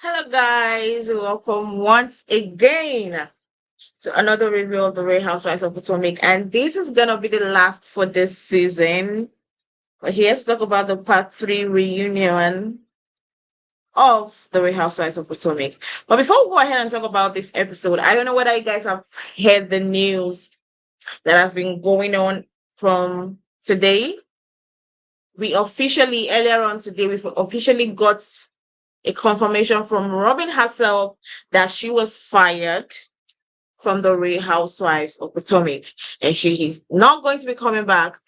Hello, guys. Welcome once again to another review of the Real Housewives of Potomac. And this is going to be the last for this season. We're here to talk about the part three reunion of the Real Housewives of Potomac. But before we go ahead and talk about this episode, I don't know whether you guys have heard the news that has been going on from today. Earlier on today, we officially got a confirmation from Robin herself that she was fired from the Real Housewives of Potomac, and she is not going to be coming back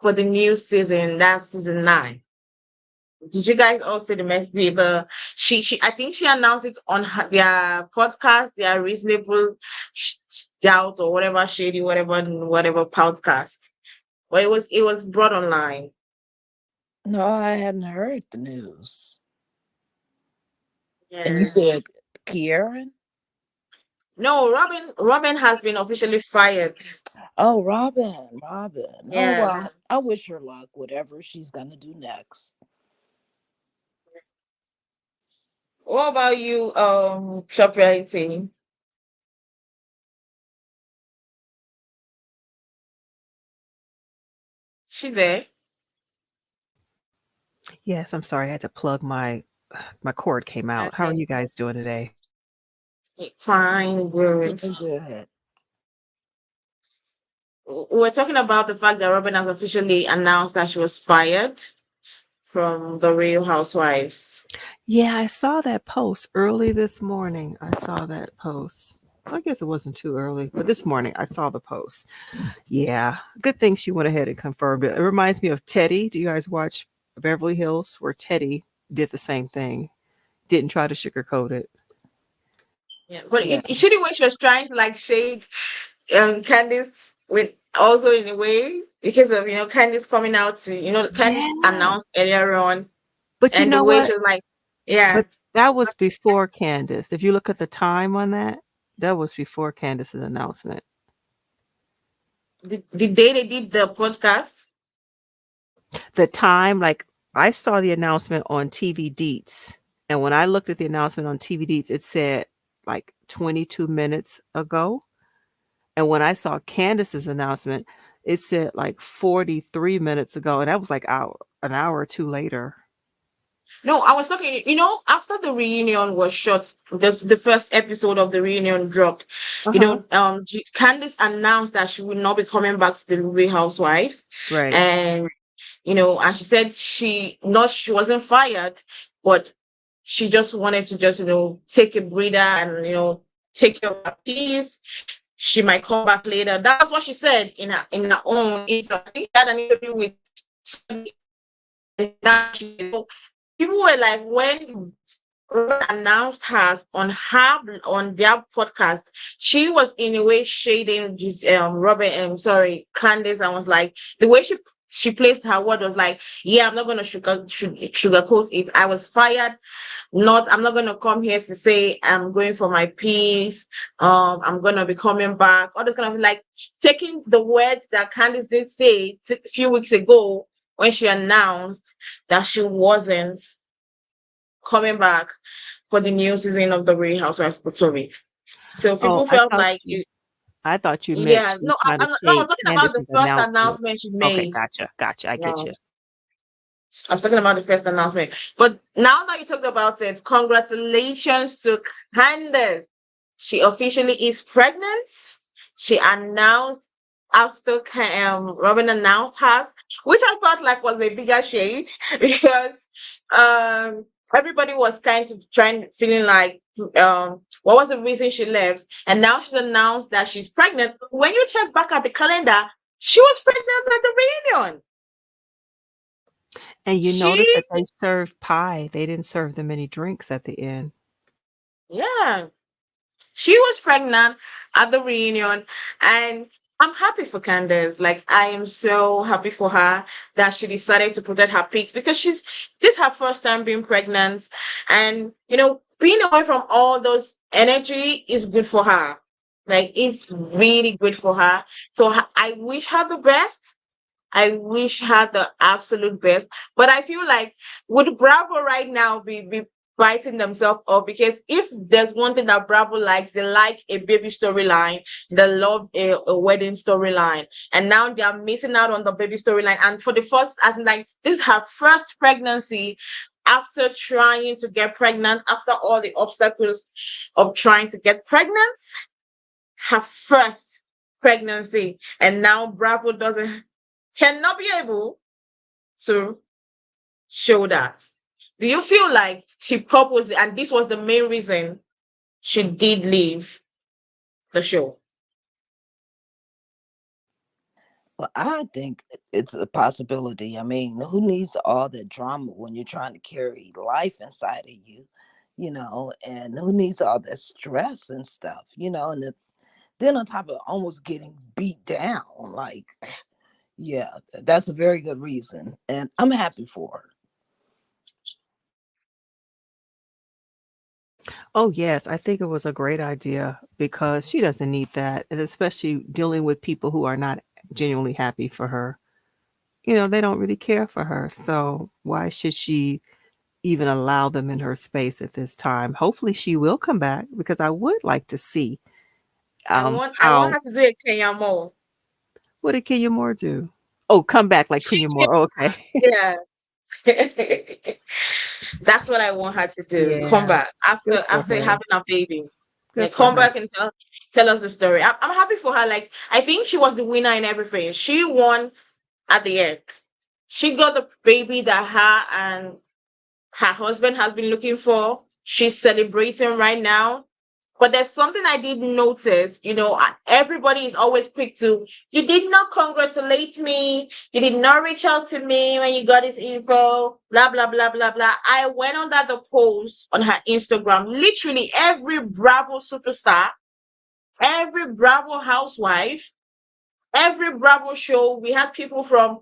for the new season. That's season 9. Did you guys all see the message? She I think she announced it on their podcast, their reasonable doubt or whatever shady whatever podcast. But it was brought online. No, I hadn't heard the news. And you Yeah. said Keiarna? No, Robin has been officially fired. Oh, Robin. Oh, Yeah. well, I wish her luck, whatever she's going to do next. What about you, shop writing? She there? Yes, I'm sorry. I had to plug my cord came out. How are Okay. you guys doing today? Fine, good. Doing good. We're talking about the fact that Robin has officially announced that she was fired from the Real Housewives. Yeah, I saw that post early this morning. I saw that post. I guess it wasn't too early, but this morning I saw the post. Yeah, good thing she went ahead and confirmed it. It reminds me of Teddy. Do you guys watch Beverly Hills, where Teddy did the same thing? Didn't try to sugarcoat it. Yeah, but Yeah. it shouldn't when she was trying to like shade Candice with also in a way because of Candice coming out to Candice Yeah. announced earlier on But you and the know way what? she was like, yeah, But that was before Candace. If you look at the time on that, that was before Candace's announcement. the day they did the podcast. The time, like I saw the announcement on TV Deets, and when I looked at the announcement on TV Deets, it said like 22 minutes ago. And when I saw Candace's announcement, it said like 43 minutes ago, and that was like an hour or two later. No, I was talking, after the reunion was shot, the first episode of the reunion dropped, Uh-huh. Candice announced that she would not be coming back to the Real Housewives. Right. And, and she said she wasn't fired, but she just wanted to just, take a breather and, take care of her peace. She might come back later. That's what she said in her own interview. I think she had an interview with somebody, and that people were like, when Robert announced hers on their podcast, she was in a way shading this Robert sorry, Candace, and was like the way she placed her word was like, yeah, I'm not gonna sugarcoat it. I was fired. I'm not gonna come here to say I'm going for my peace. I'm gonna be coming back. All this kind of like taking the words that Candace did say a few weeks ago when she announced that she wasn't coming back for the new season of the Real Housewives of Potomac. So Oh, people felt like, I thought you meant yeah, she no, was trying to no, I was shade talking about the Candace's first announcement. announcement she Okay, made. gotcha. I get Yeah, you. I was talking about the first announcement. But now that you talked about it, congratulations to Candace. She officially is pregnant. She announced after Robin announced hers, which I felt like was a bigger shade because um, everybody was kind of feeling like what was the reason she left, and now she's announced that she's pregnant. When you check back at the calendar, she was pregnant at the reunion. And you She notice that they served pie. They didn't serve them any drinks at the end. Yeah, she was pregnant at the reunion, and I'm happy for Candace. Like, I am so happy for her that she decided to protect her peace because this is her first time being pregnant, and being away from all those energy is good for her. Like, it's really good for her. So I wish her the best. I wish her the absolute best. But I feel like would Bravo right now be biting themselves up, because if there's one thing that Bravo likes, they like a baby storyline, they love a wedding storyline, and now they are missing out on the baby storyline. And for the first, as in like this is her first pregnancy after trying to get pregnant, after all the obstacles of trying to get pregnant, her first pregnancy, and now Bravo doesn't cannot be able to show that. Do you feel like she purposely, and this was the main reason she did leave the show? Well, I think it's a possibility. I mean, who needs all that drama when you're trying to carry life inside of you, and who needs all that stress and stuff, and then on top of almost getting beat down, like, yeah, that's a very good reason. And I'm happy for her. Oh, yes, I think it was a great idea because she doesn't need that, and especially dealing with people who are not genuinely happy for her. They don't really care for her. So why should she even allow them in her space at this time? Hopefully she will come back because I would like to see I want how her to do a Kenya more. what did Kenya Moore do? Oh, come back like She Kenya came, Moore. Oh, okay. yeah. That's what I want her to do. Come Yeah. back Good for after her. having a baby. Good Like, for come her. back and tell us the story. I'm happy for her. Like, I think she was the winner in everything. She won at the end. She got the baby that her and her husband has been looking for. She's celebrating right now. But there's something I did notice. Everybody is always quick to, you did not congratulate me. You did not reach out to me when you got this info. Blah, blah, blah, blah, blah. I went under the post on her Instagram. Literally every Bravo superstar, every Bravo housewife, every Bravo show. We had people from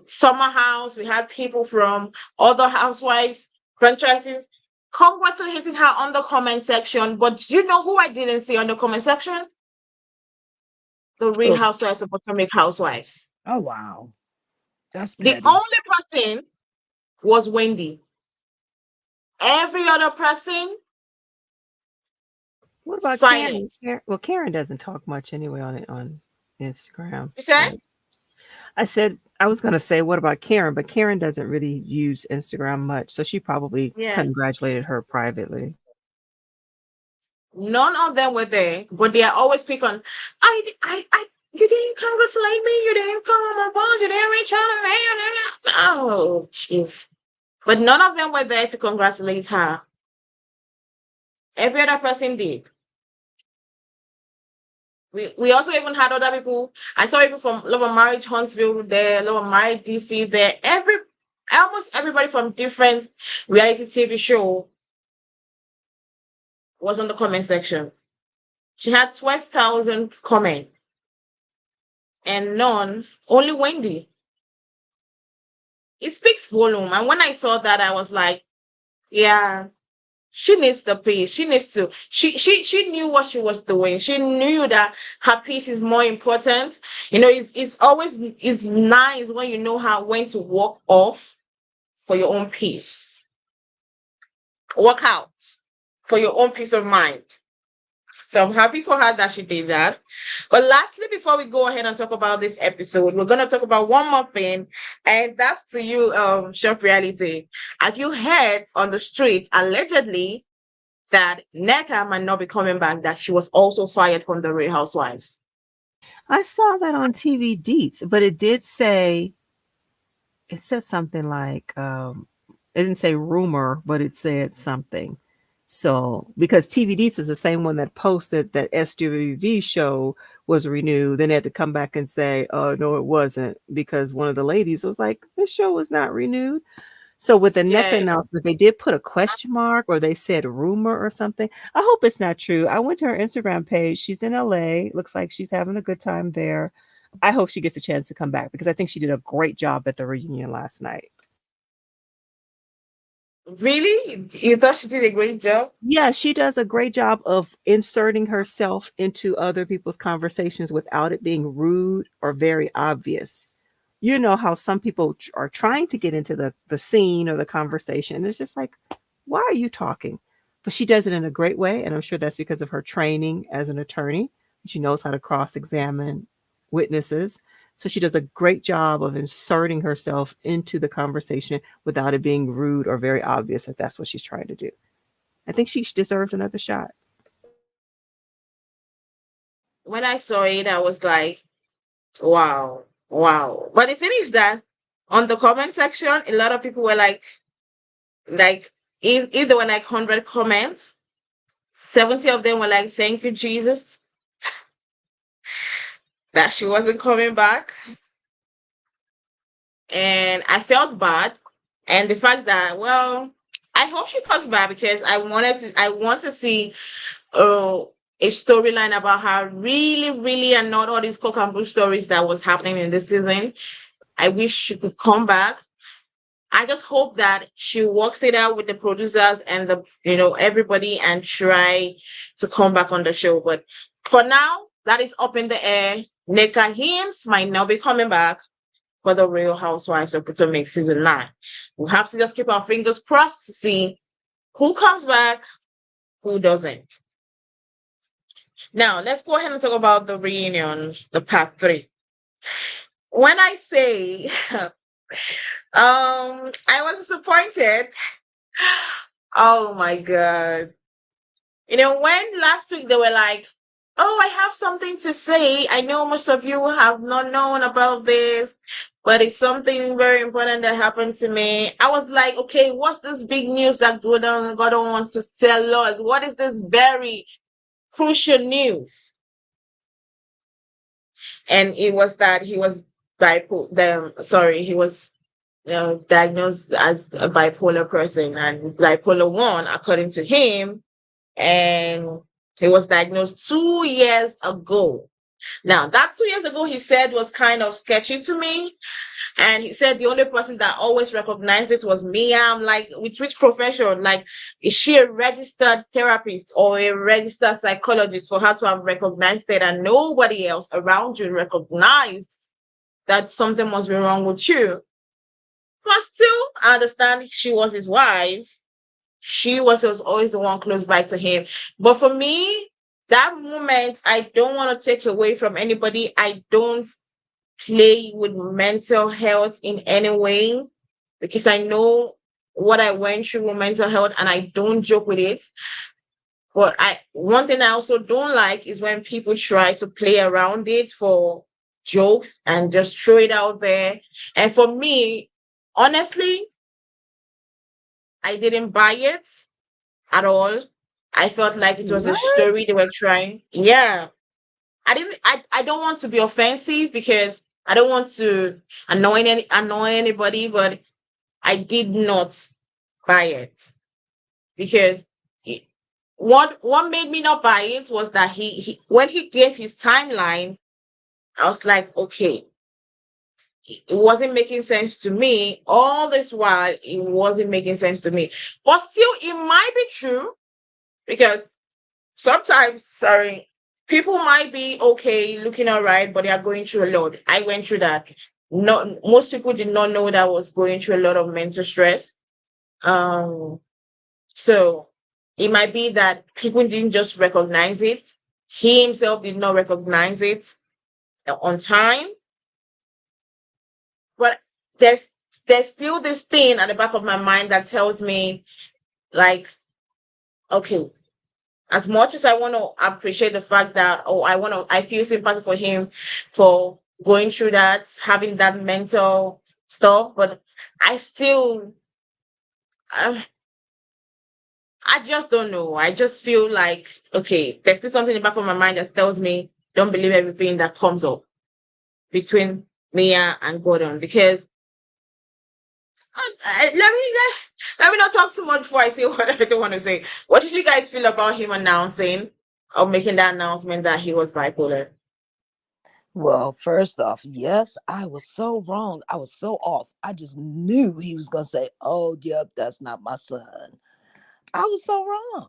Summer House. We had people from other housewives franchises congratulating her on the comment section. But do you know who I didn't see on the comment section? The Real Oof. Housewives of Potomac Housewives. Oh, wow. That's The petty. only person was Wendy. Every other person, What about Karen? silence. Well, Karen doesn't talk much anyway on Instagram. You said? But I said I was gonna say, what about Karen? But Karen doesn't really use Instagram much, so she probably Yeah. congratulated her privately. None of them were there, but they are always quick on, you didn't congratulate me. You didn't call my boss. You didn't reach out to me. Oh, jeez. But none of them were there to congratulate her. Every other person did. We also even had other people. I saw people from Love and Marriage Huntsville there, Love and Marriage DC there. Almost everybody from different reality TV show was on the comment section. She had 12,000 comments and none, only Wendy. It speaks volume. And when I saw that, I was like, yeah, she needs the peace. She needs to. She knew what she was doing. She knew that her peace is more important. It's always it's nice when you know how when to walk off for your own peace. Walk out for your own peace of mind. So I'm happy for her that she did that. But lastly, before we go ahead and talk about this episode, we're gonna talk about one more thing, and that's to you, Shop Reality. Have you heard on the street allegedly that Neka might not be coming back, that she was also fired from the Real Housewives? I saw that on TV Deets, but it said something like it didn't say rumor, but it said something. So because TV Deets is the same one that posted that SWV show was renewed, then they had to come back and say, "Oh no, it wasn't," because one of the ladies was like, "This show was not renewed." So with the NECA Yeah, announcement, they did put a question mark or they said rumor or something. I hope it's not true. I went to her Instagram page. She's in LA. Looks like she's having a good time there. I hope she gets a chance to come back because I think she did a great job at the reunion last night. really? You thought she did a great job? Yeah, she does a great job of inserting herself into other people's conversations without it being rude or very obvious. you know how some people are trying to get into the scene or the conversation, and it's just like, why are you talking? But she does it in a great way, and I'm sure that's because of her training as an attorney. She knows how to cross-examine witnesses, so she does a great job of inserting herself into the conversation without it being rude or very obvious that that's what she's trying to do. I think she deserves another shot. When I saw it, I was like, wow, wow. But the thing is that on the comment section, a lot of people were like, if there were like 100 comments, 70 of them were like, thank you, Jesus, that she wasn't coming back. And I felt bad. And the fact that, well, I hope she comes back because I want to see uh, a storyline about her really, really, and not all these cock and bull stories that was happening in this season. I wish she could come back. I just hope that she works it out with the producers and the everybody and try to come back on the show. But for now, that is up in the air. Neka Hims might not be coming back for the Real Housewives of Potomac season 9. We'll have to just keep our fingers crossed to see who comes back, who doesn't. Now, let's go ahead and talk about the reunion, the part 3. When I say I was disappointed. Oh my god. When last week they were like, oh, I have something to say. I know most of you have not known about this, but it's something very important that happened to me. I was like, okay, what's this big news that Gordon wants to tell us? What is this very crucial news? And it was that he was he was diagnosed as a bipolar person and bipolar 1, according to him. And he was diagnosed 2 years ago. Now, that 2 years ago, he said was kind of sketchy to me. And he said the only person that always recognized it was Mia. I'm like, with which profession? Like, is she a registered therapist or a registered psychologist for her to have recognized it and nobody else around you recognized that something must be wrong with you? But still, I understand she was his wife. She was always the one close by to him. But for me, that moment, I don't want to take away from anybody. I don't play with mental health in any way because I know what I went through with mental health and I don't joke with it. But one thing I also don't like is when people try to play around it for jokes and just throw it out there. And for me, honestly, I didn't buy it at all. I felt like it was a What? story they were trying. Yeah. I don't want to be offensive because I don't want to annoy anybody, but I did not buy it because what made me not buy it was that he when he gave his timeline, I was like, okay, it wasn't making sense to me. All this while, it wasn't making sense to me. But still, it might be true because sometimes, sorry, people might be okay, looking all right, but they are going through a lot. I went through that. Not most people did not know that I was going through a lot of mental stress. Um, so it might be that people didn't just recognize it. He himself did not recognize it on time. But there's there's still this thing at the back of my mind that tells me, like, okay, as much as I want to appreciate the fact that, oh, I feel sympathy for him for going through that, having that mental stuff, but I still, uh, I just don't know. I just feel like, okay, there's still something in the back of my mind that tells me don't believe everything that comes up between Mia and Gordon because let me not talk too much before I say what I don't want to say. What did you guys feel about him announcing or making that announcement that he was bipolar? Well, first off, yes, I was so wrong. I was so off. I just knew he was going to say, oh, yep, that's not my son. I was so wrong.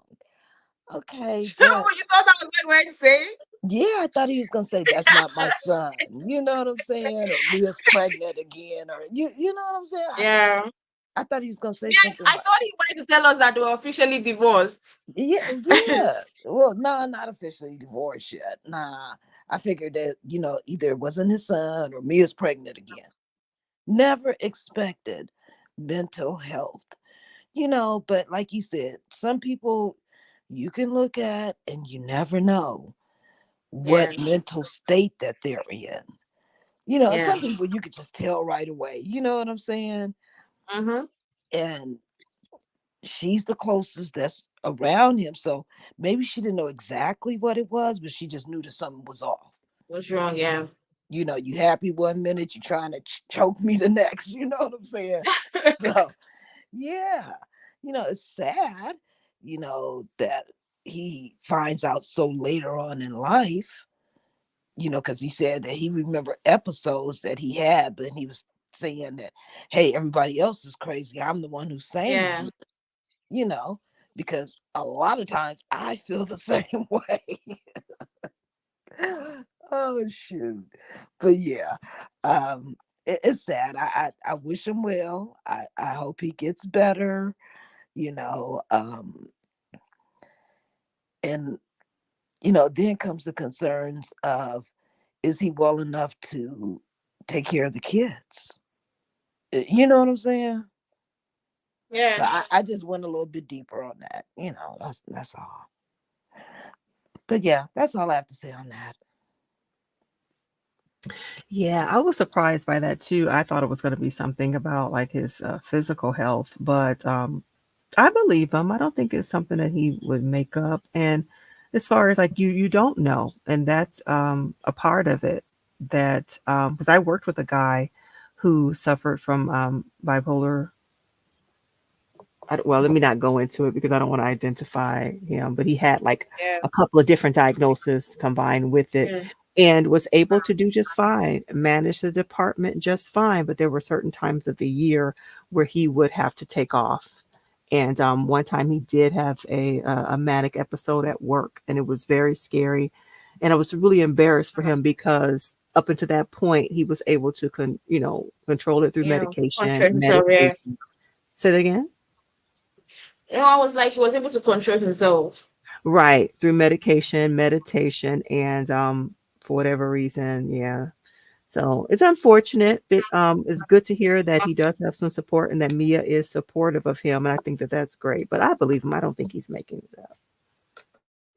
Okay, So but you thought I was going to say? yeah, I thought he was gonna say that's not my son. You know what I'm saying? Or Mia's pregnant again, or you know what I'm saying? Yeah. I thought he was gonna say Yeah, something I like, thought he wanted to tell us that they were officially divorced. yeah, yeah. Well, no, not officially divorced yet. Nah. I figured that, either it wasn't his son or Mia's pregnant again. Never expected mental health. But like you said, some people you can look at and you never know Yeah. what mental state that they're in. Yeah. Some people you could just tell right away. You know what I'm saying? Mm-hmm. And she's the closest that's around him. So maybe she didn't know exactly what it was, but she just knew that something was off. What's wrong? Yeah. You happy one minute, you trying to choke me the next. You know what I'm saying? So yeah, it's sad, that he finds out so later on in life, because he said that he remember episodes that he had, but he was saying that, hey, everybody else is crazy. I'm the one who's sane, Yeah. you know, because a lot of times I feel the same way. Oh shoot. But yeah, it's sad. I wish him well. I hope he gets better, you know. And then comes the concerns of, is he well enough to take care of the kids? You know what I'm saying? So Yeah. I just went a little bit deeper on that. That's all. But yeah, that's all I have to say on that. Yeah, I was surprised by that too. I thought it was going to be something about like his physical health, but I believe him. I don't think it's something that he would make up. And as far as like you don't know, and that's a part of it. That because I worked with a guy who suffered from bipolar. Well, let me not go into it because I don't want to identify him, but he had like Yeah. a couple of different diagnoses combined with it Yeah. and was able to do just fine, manage the department just fine. But there were certain times of the year where he would have to take off. And one time he did have a manic episode at work, and it was very scary. And I was really embarrassed for him because up until that point, he was able to, control it through Yeah. medication, Control himself. Yeah. meditation. Say that again. I was like, he was able to control himself. Right, through medication, meditation, and for whatever reason, yeah. So it's unfortunate, but it's good to hear that he does have some support and that Mia is supportive of him, and I think that that's great. But I believe him. I don't think he's making it up.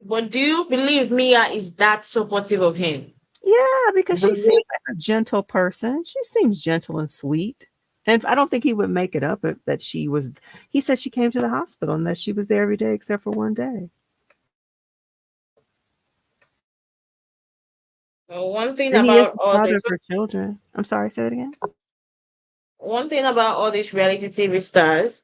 But do you believe Mia is that supportive of him? Yeah, because she Believe. seems like a gentle person. She seems gentle and sweet, and I don't think he would make it up that she was. He said she came to the hospital and that she was there every day except for one day. One thing And he is about the all father of this, her children. I'm sorry, say it again. one thing about all these reality TV stars,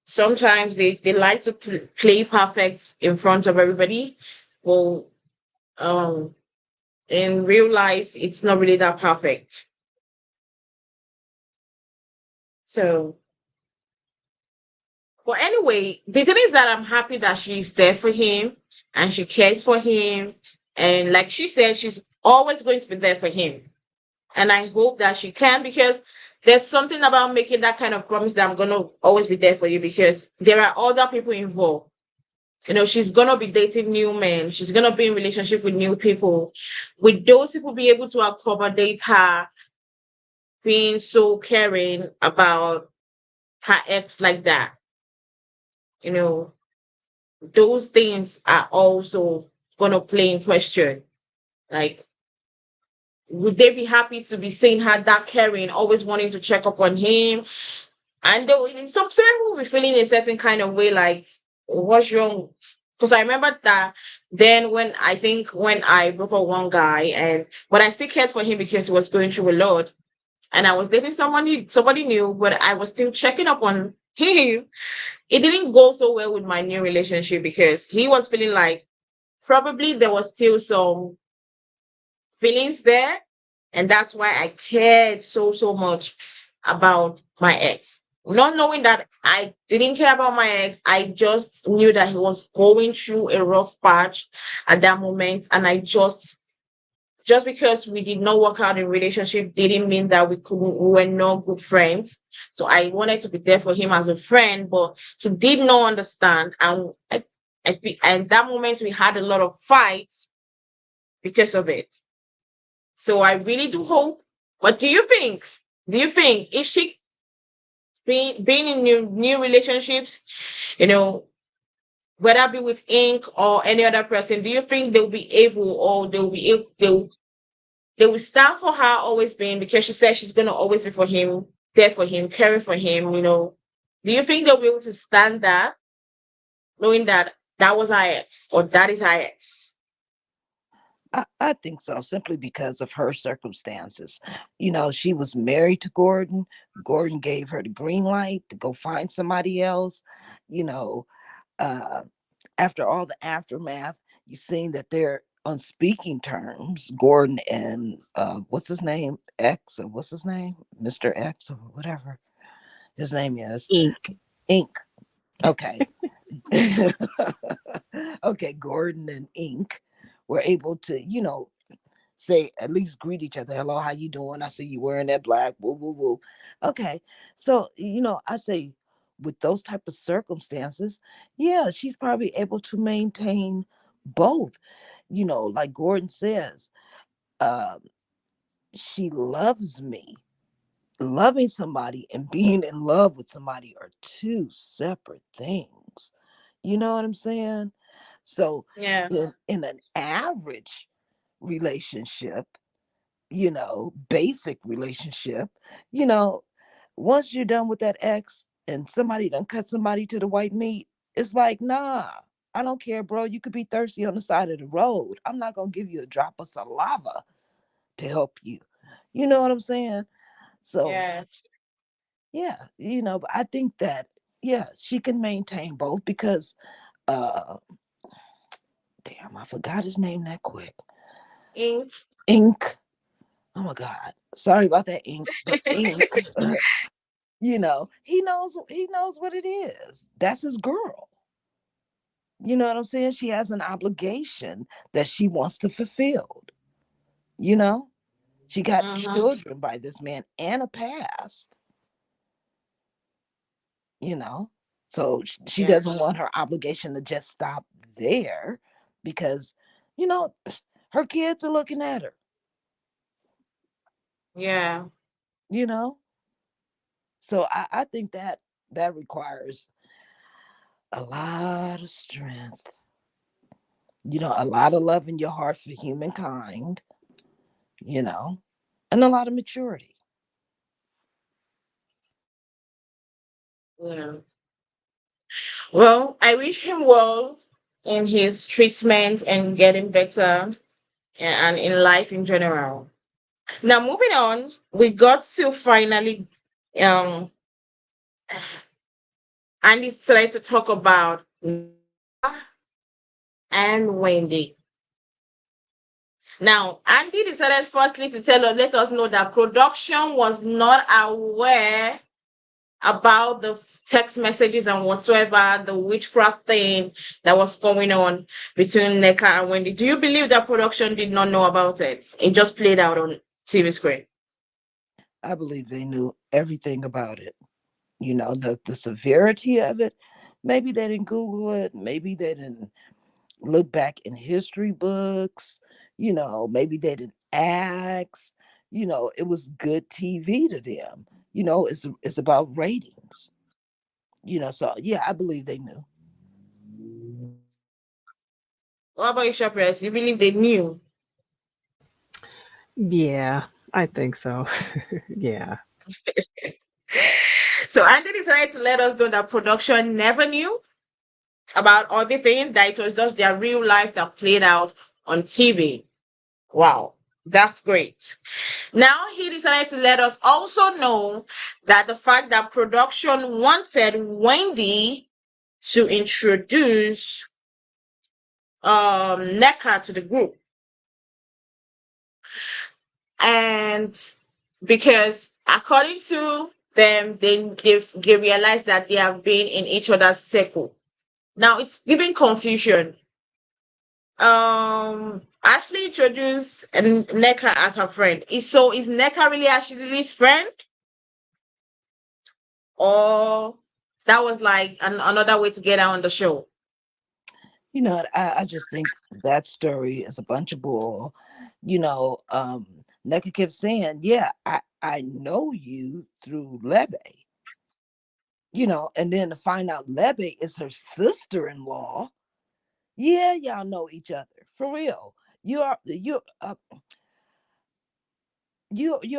sometimes they like to play perfect in front of everybody. Well, um, in real life, it's not really that perfect. So, but anyway, the thing is that I'm happy that she's there for him and she cares for him. And like she said, she's always going to be there for him. And I hope that she can because there's something about making that kind of promise that I'm going to always be there for you because there are other people involved. She's going to be dating new men. She's going to be in relationship with new people. With those people be able to accommodate her being so caring about her ex like that. You know, those things are also going to play in question. Like, would they be happy to be seeing her that caring, always wanting to check up on him? And some people will be feeling a certain kind of way, like, what's wrong? Because I remember that then when I broke up one guy, and but I still cared for him because he was going through a lot, and I was dating somebody new, but I was still checking up on him. It didn't go so well with my new relationship because he was feeling like probably there was still some feelings there, and that's why I cared so much about my ex. Not knowing that I didn't care about my ex, I just knew that he was going through a rough patch at that moment. And I just because we did not work out in relationship didn't mean that we were not good friends. So I wanted to be there for him as a friend, but he did not understand. And and that moment we had a lot of fights because of it. So I really do hope. What do you think? Do you think if she being in new relationships, you know, whether it be with Ink or any other person, do you think they'll be able, or they'll be able, they will stand for her always being, because she said she's gonna always be for him, there for him, caring for him, you know? Do you think they'll be able to stand that, knowing that that was her ex, or that is her ex? I think so, simply because of her circumstances. She was married to Gordon. Gordon gave her the green light to go find somebody else. You know, uh, After all the aftermath, you've seen that they're on speaking terms. Gordon and what's his name? X, or what's his name? Mr. X, or whatever his name is. Ink. Ink. Okay. Okay, Gordon and Ink were able to, say, at least greet each other. Hello, how you doing? I see you wearing that black. Woo, woo, woo. Okay. So, I say with those type of circumstances, yeah, she's probably able to maintain both. Like Gordon says, um, she loves me. Loving somebody and being in love with somebody are two separate things. You know what I'm saying? So Yeah, in an average relationship, basic relationship, you know, once you're done with that ex and somebody done cut somebody to the white meat, it's like, nah, I don't care, bro. You could be thirsty on the side of the road. I'm not gonna give you a drop of saliva to help you. You know what I'm saying? So yeah. yeah, but I think that yeah, she can maintain both because uh damn, I forgot his name that quick. Ink. Ink. Oh my God. Sorry about that, Ink. But Ink, he knows what it is. That's his girl. You know what I'm saying? She has an obligation that she wants to fulfill. You know, she got Uh-huh. children by this man and a past. You know, so she Yeah, doesn't want her obligation to just stop there because, you know, her kids are looking at her. yeah, You know, so I think that that requires a lot of strength, a lot of love in your heart for humankind, you know, and a lot of maturity. yeah. Well, I wish him well in his treatment and getting better, and in life in general. Now, moving on, we got to finally, um, Andy started to talk about Nora and Wendy. Now, Andy decided firstly to let us know that production was not aware about the text messages and whatsoever, the witchcraft thing that was going on between Neka and Wendy. Do you believe that production did not know about it? It just played out on TV screen. I believe they knew everything about it. The severity of it. Maybe they didn't Google it. Maybe they didn't look back in history books. Maybe they didn't ask. It was good TV to them. It's about ratings. So yeah, I believe they knew. What about you, Shopres? You believe they knew? Yeah, I think so. Yeah. So Andy decided to let us know that production never knew about everything, that it was just their real life that played out on TV. Wow, that's great. Now he decided to let us also know that the fact that production wanted Wendy to introduce NECA to the group. And because according to them, they realize that they have been in each other's circle. Now it's giving confusion. Ashley introduced Neka as her friend. Is Neka really Ashley's friend, or that was like another way to get her on the show? You know, I just think that story is a bunch of bull. You know, Neka kept saying, yeah, I know you through Lebe, you know, and then to find out Lebe is her sister-in-law. Yeah, y'all know each other for real. You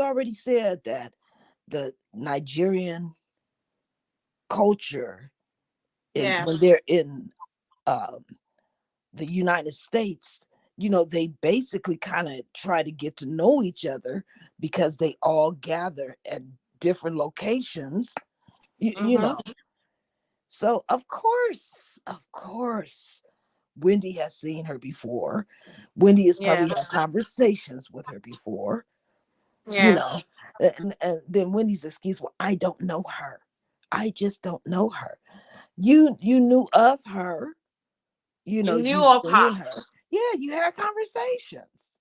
already said that the Nigerian culture, in Yeah. when they're in um, the United States, you know, they basically kind of try to get to know each other because they all gather at different locations, you Mm-hmm. know. So of course, Wendy has seen her before. Wendy has Yeah. probably had conversations with her before, you Yeah. know. And then Wendy's excuse, well, I don't know her. I just don't know her. You knew of her, you You know, knew you've of her. seen her. Yeah, you had conversations.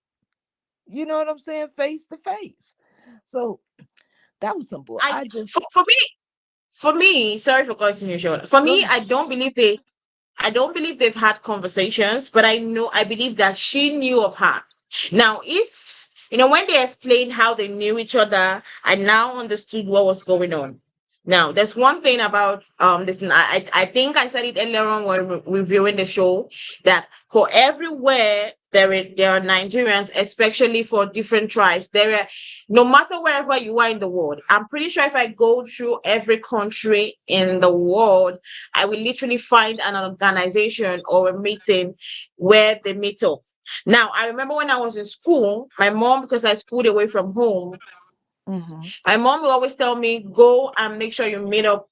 You know what I'm saying? Face to face. So that was some bull. I I for, just for me for me, sorry for cutting you short. For go me, ahead. I don't believe they've had conversations, but I believe that she knew of her. Now, if when they explained how they knew each other, I now understood what was going on. Now, there's one thing about this, and I think I said it earlier on when reviewing the show, that for everywhere there are Nigerians, especially for different tribes. There are, no matter wherever you are in the world. I'm pretty sure if I go through every country in the world, I will literally find an organization or a meeting where they meet up. Now, I remember when I was in school, my mom, because I schooled away from home, Mm-hmm. my mom will always tell me, go and make sure you meet up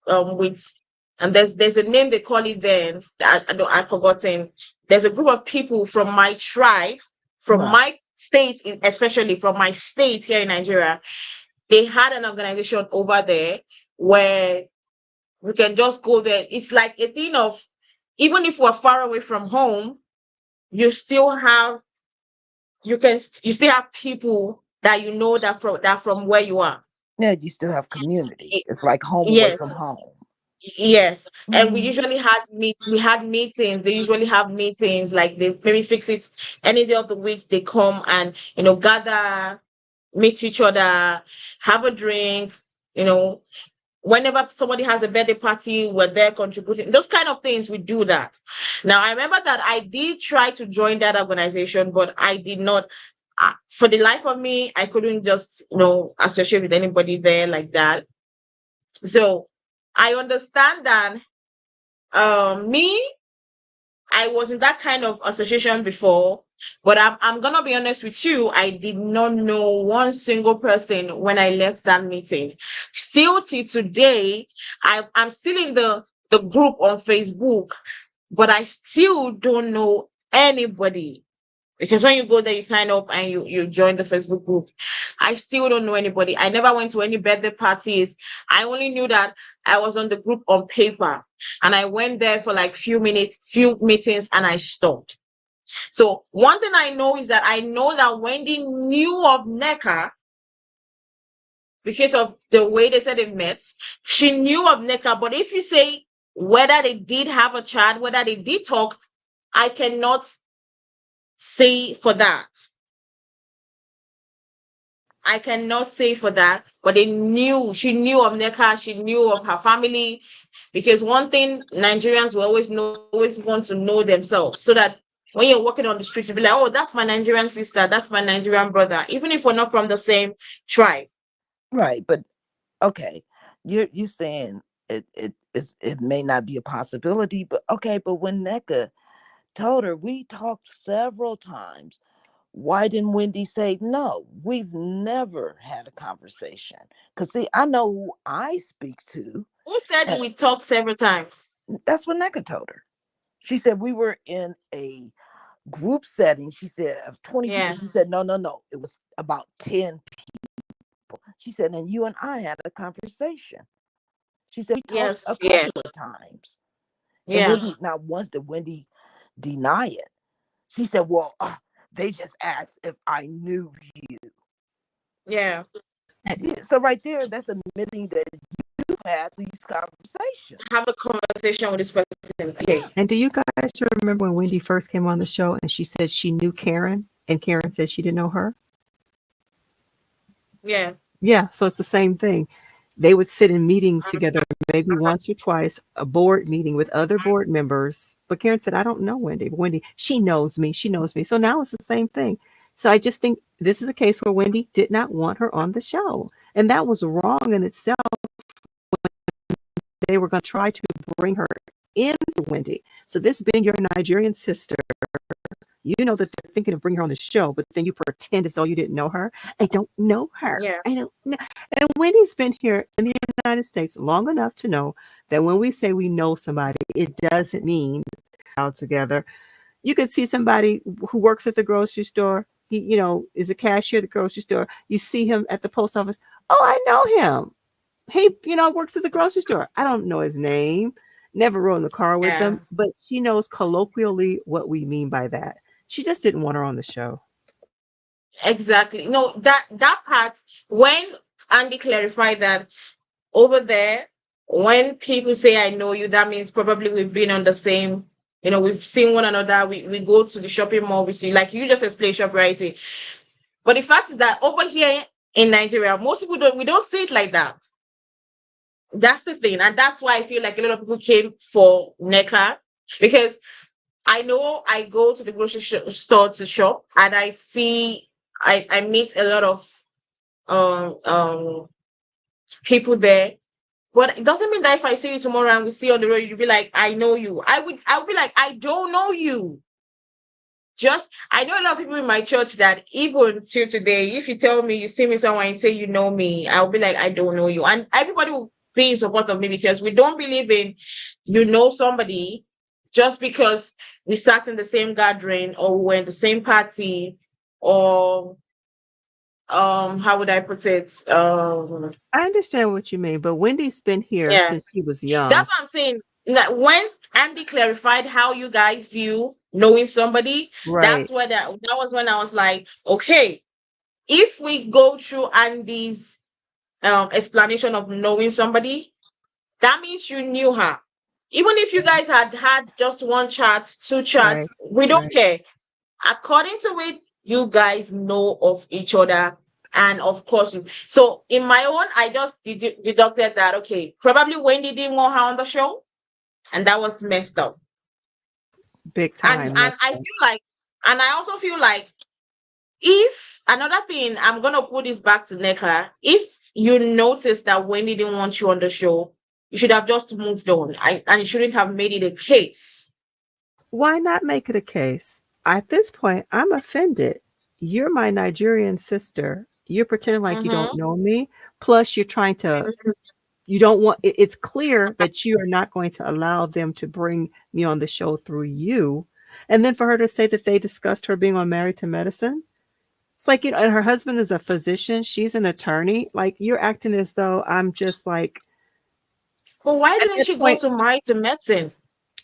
with, and there's a name they call it then. I've forgotten. There's a group of people from my tribe, from Right. my state, especially from my state here in Nigeria. They had an organization over there where we can just go there. It's like a thing of, even if we're far away from home, you still have you still have people that that from where you are. Yeah, you still have community. Y- It's like home away Yes, from home. yes. And Mm-hmm. we had meetings. They usually have meetings like this, maybe fix it any day of the week. They come and gather, meet each other, have a drink, you know, whenever somebody has a birthday party, we're there contributing. Those kind of things, we do that. Now, I remember that I did try to join that organization, but I did not. For the life of me, I couldn't just, associate with anybody there like that. So I understand that me, I was in that kind of association before, but I'm gonna be honest with you. I did not know one single person when I left that meeting. Still till today, I'm still in the group on Facebook, but I still don't know anybody. Because when you go there, you sign up and you join the Facebook group. I still don't know anybody. I never went to any birthday parties. I only knew that I was on the group on paper. And I went there for like few minutes, few meetings, and I stopped. So one thing I know is that I know that Wendy knew of NECA because of the way they said they met. She knew of NECA, but if you say whether they did have a chat, whether they did talk, I cannot say for that. I cannot say for that, but she knew of NECA, she knew of her family, because one thing Nigerians will always want to know themselves, so that when you're walking on the street, you'll be like, oh, that's my Nigerian sister, that's my Nigerian brother, even if we're not from the same tribe. Right, but okay, you're saying it may not be a possibility, but okay, but when Neka told her we talked several times, why didn't Wendy say no? We've never had a conversation. Cause see, I know who I speak to. Who said And we talked several times? that's what Neka told her. She said we were in a group setting. She said of 20 people. Yeah. She said no, no, no. It was about 10 people. She said, and you and I had a conversation. She said, we talked a Yes, yeah, couple of times. And yeah, Wendy, not once did Wendy deny it. She said, well, they just asked if I knew you. yeah. And, Yeah, so right there, that's admitting that you've had these Have conversations. a conversation with this person. Yeah. Okay. and do you guys remember when Wendy first came on the show and she said she knew Karen and Karen said she didn't know her? Yeah. Yeah, so it's the same thing. They would sit in meetings together, maybe once or twice, a board meeting with other board members. But Karen said, I don't know Wendy. But Wendy, she knows me. She knows me. So now it's the same thing. So I just think this is a case where Wendy did not want her on the show. And that was wrong in itself. They were going to try to bring her into Wendy. So this being your Nigerian sister, you know that they're thinking of bringing her on the show, but then you pretend as though you didn't know her. I don't know her. Yeah. I don't know. And Wendy's been here in the United States long enough to know that when we say we know somebody, it doesn't mean out together. You could see somebody who works at the grocery store. He, is a cashier at the grocery store. You see him at the post office. Oh, I know him. He, works at the grocery store. I don't know his name. Never rode in the car with Yeah. him, but she knows colloquially what we mean by that. She just didn't want her on the show. Exactly. No, that part, when Andy clarified that over there, when people say I know you, that means probably we've been on the same, we've seen one another. We go to the shopping mall, we see, like you just explained, ShopRite. But the fact is that over here in Nigeria, most people we don't see it like that. That's the thing. And that's why I feel like a lot of people came for NECA, because I know I go to the grocery store to shop, and I meet a lot of um um people there. But it doesn't mean that if I see you tomorrow and we see you on the road, you'll be like, I know you. I would be like, I don't know you. Just, I know a lot of people in my church that even till today, if you tell me you see me somewhere and say you know me, I'll be like, I don't know you. And everybody will be in support of me, because we don't believe in somebody just because we sat in the same gathering, or we were in the same party, or how would I put it? I understand what you mean, but Wendy's been here Yeah. since she was That's young. what I'm saying. That when Andy clarified how you guys view knowing somebody, Right, that's where that was when I was like, okay, if we go through Andy's explanation of knowing somebody, that means you knew her. Even if you guys had had just one chat, two right, chats, we don't right. care. According to it, you guys know of each other. And of course, so in my own, I just deducted that, okay, probably Wendy didn't want her on the show, and that was messed up. Big And time. I feel like, and I also feel like, if another thing, I'm gonna put this back to NECA. If you notice that Wendy didn't want you on the show, you should have just moved on, and you shouldn't have made it a case. Why not make it a case? At this point, I'm offended. You're my Nigerian sister. You're pretending like you don't Mm-hmm. know me. Plus, you're trying to, you don't want, it's clear that you are not going to allow them to bring me on the show through you. And then for her to say that they discussed her being on Married to Medicine, it's like, and her husband is a physician, she's an attorney. Like, you're acting as though I'm just like, But why at didn't that you go point, to Married to Medicine?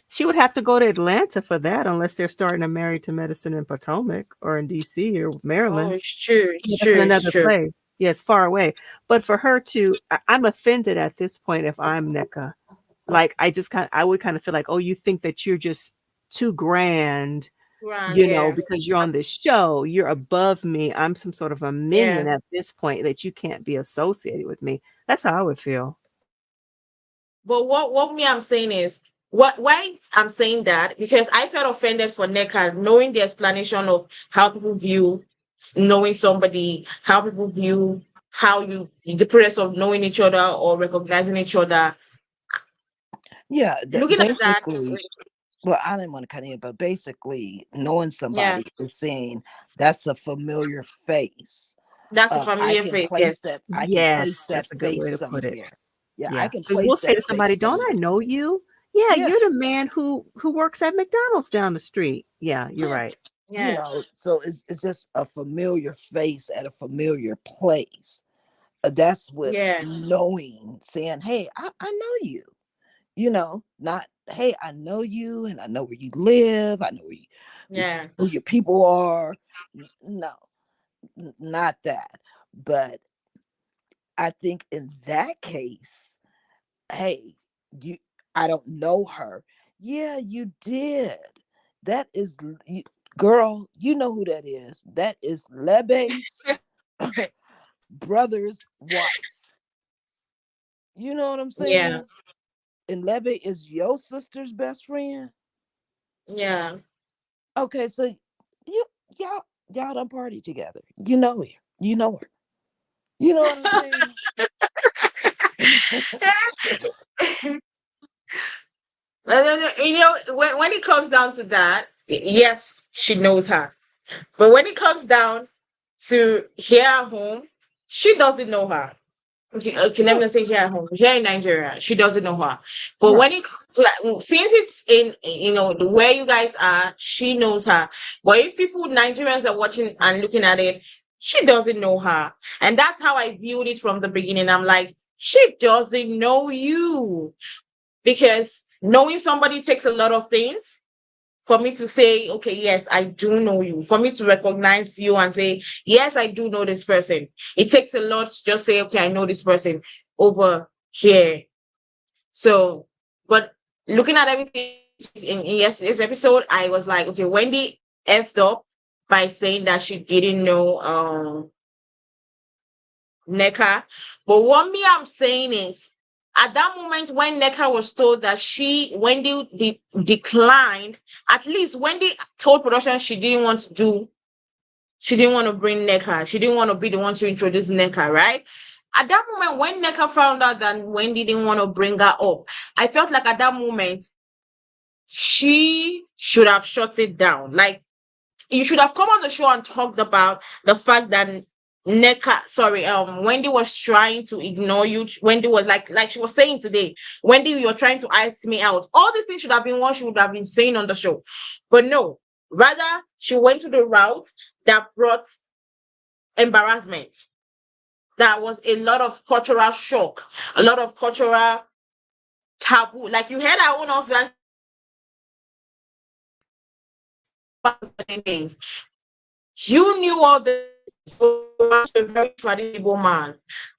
she would have to go to Atlanta for that unless they're starting a Married to Medicine in Potomac or in DC or Oh, Maryland. it's true. It's Yeah, that's in true. It's another true. place. Yeah, it's far away. But for her to, I'm offended at this point if I'm NECA. Like, I would kind of feel like, oh, you think that you're just too grand, Grand, yeah. because you're on this show, you're above me. I'm some sort of a Yeah. minion at this point that you can't be associated with me. That's how I would feel. But what me I'm saying is, what why I'm saying that, because I felt offended for NECA, knowing the explanation of how people view knowing somebody, how people view how you the process of knowing each other or recognizing each other. Yeah, Looking at that, basically, well, I didn't want to cut in, but basically, knowing yeah, somebody is saying that's a familiar face. that's a I familiar can face. Yes. place that. I can place Yes, that that's a good face way to put it. somewhere. Yeah, I Yeah, can because we'll place say that to face somebody, "Don't I somewhere. know you? Yeah, Yeah, you're the man who works at McDonald's down the street." Yeah, you're yeah. right. Yeah. So it's just a familiar face at a familiar place. That's what Yeah. knowing, saying, hey, I know you, not, hey, I know you and I know where you live. I know Yeah. who your people are. No, not that. But I think in that case, hey, you, I don't know her. Yeah, you did. That is, girl, you know who that is. That is Lebe's brother's wife. You know what I'm Yeah. saying? And Lebe is your sister's best friend. Yeah. Okay, so you y'all don't party together. You know her. You know her. You know what I'm saying? When it comes down to that, yes, she knows her. But when it comes down to here at home, she doesn't know her. Okay, okay, let me Right. not say here at home. Here in Nigeria, she doesn't know her. But Right. when it like, since it's in the where you guys are, she knows her. But if people Nigerians are watching and looking at it, she doesn't know her, and that's how I viewed it from the beginning. I'm like, she doesn't know you because knowing somebody takes a lot of things for me to say, okay, yes, I do know you, for me to recognize you and say, yes, I do know this person. It takes a lot to just say, okay, I know this person over here. So, but looking at everything in yesterday's episode, I was like, okay, Wendy effed up by saying that she didn't know Neka. But what me I'm saying is, at that moment when Neka was told that Wendy declined, at least Wendy told production she didn't want to bring Neka. She didn't want to be the one to introduce Neka, right? At that moment, when Neka found out that Wendy didn't want to bring her up, I felt like at that moment, she should have shut it down. Like, you should have come on the show and talked about the fact that Wendy was trying to ignore you. Wendy was like she was saying today, Wendy, you're trying to ice me out. All these things should have been what she would have been saying on the show. But no, rather she went to the route that brought embarrassment. That was a lot of cultural shock, a lot of cultural taboo. Like you heard our own husband things. You knew all this, so you were a very traditional man,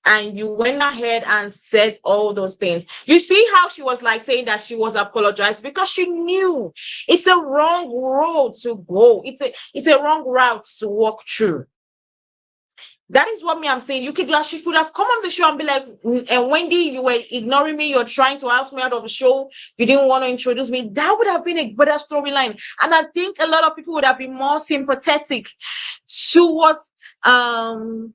and you went ahead and said all those things. You see how she was like saying that she was apologized because she knew it's a wrong road to go. It's a wrong route to walk through. That is what me I'm saying. She could have come on the show and be like, and Wendy, you were ignoring me. You're trying to ask me out of the show. You didn't want to introduce me. That would have been a better storyline. And I think a lot of people would have been more sympathetic towards Neka.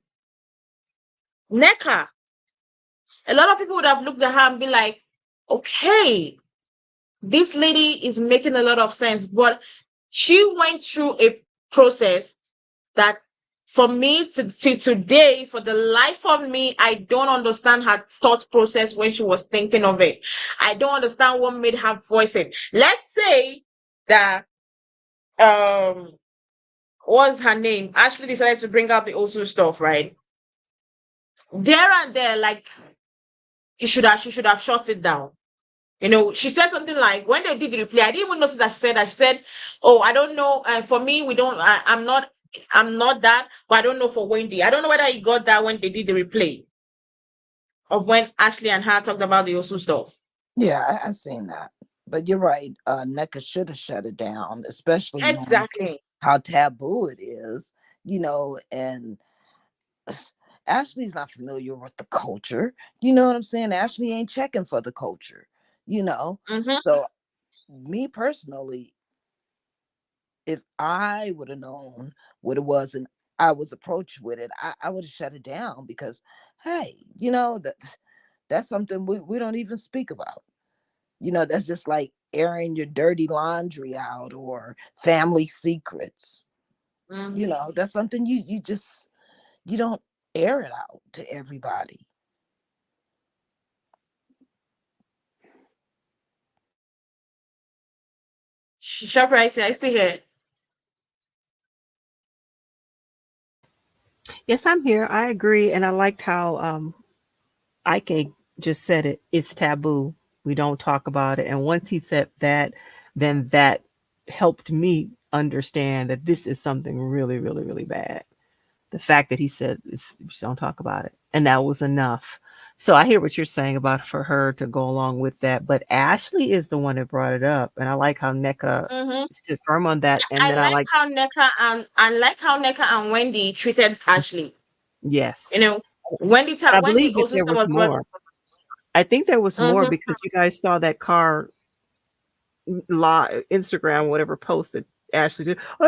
A lot of people would have looked at her and be like, okay, this lady is making a lot of sense. But she went through a process that for me to today, for the life of me, I don't understand her thought process when she was thinking of it. I don't understand what made her voice it. Let's say that what's her name? Ashley decided to bring out the Osu stuff, right? There and there, like she should have shut it down. She said something like when they did the replay, I didn't even notice that she said that. She said, "Oh, I don't know. For me, we don't. I'm not that. But I don't know for Wendy. I don't know whether he got that when they did the replay of when Ashley and her talked about the Osu stuff. Yeah, I seen that. But you're right. NECA should have shut it down, especially knowing Exactly. how taboo it is, and Ashley's not familiar with the culture. You know what I'm saying? Ashley ain't checking for the culture, you know? Mm-hmm. So, me personally, if I would have known what it was and I was approached with it, I would have shut it down because, hey, that's something we don't even speak about. That's just like airing your dirty laundry out or family secrets. Mm-hmm. That's something you don't air it out to everybody. Sharp right. I still here. Yes, I'm here. I agree, and I liked how Ike just said it. It's taboo. We don't talk about it. And once he said that, then that helped me understand that this is something really, really, really bad. The fact that he said just don't talk about it, and that was enough. So I hear what you're saying about for her to go along with that, but Ashley is the one that brought it up, and I like how NECA Mm-hmm. stood firm on that. And I then I like like, how Wendy treated Ashley. You yes, know, I Wendy believe that also there was someone brought. more. I think there was more Mm-hmm. because you guys saw that car live Instagram, whatever post that Ashley did. I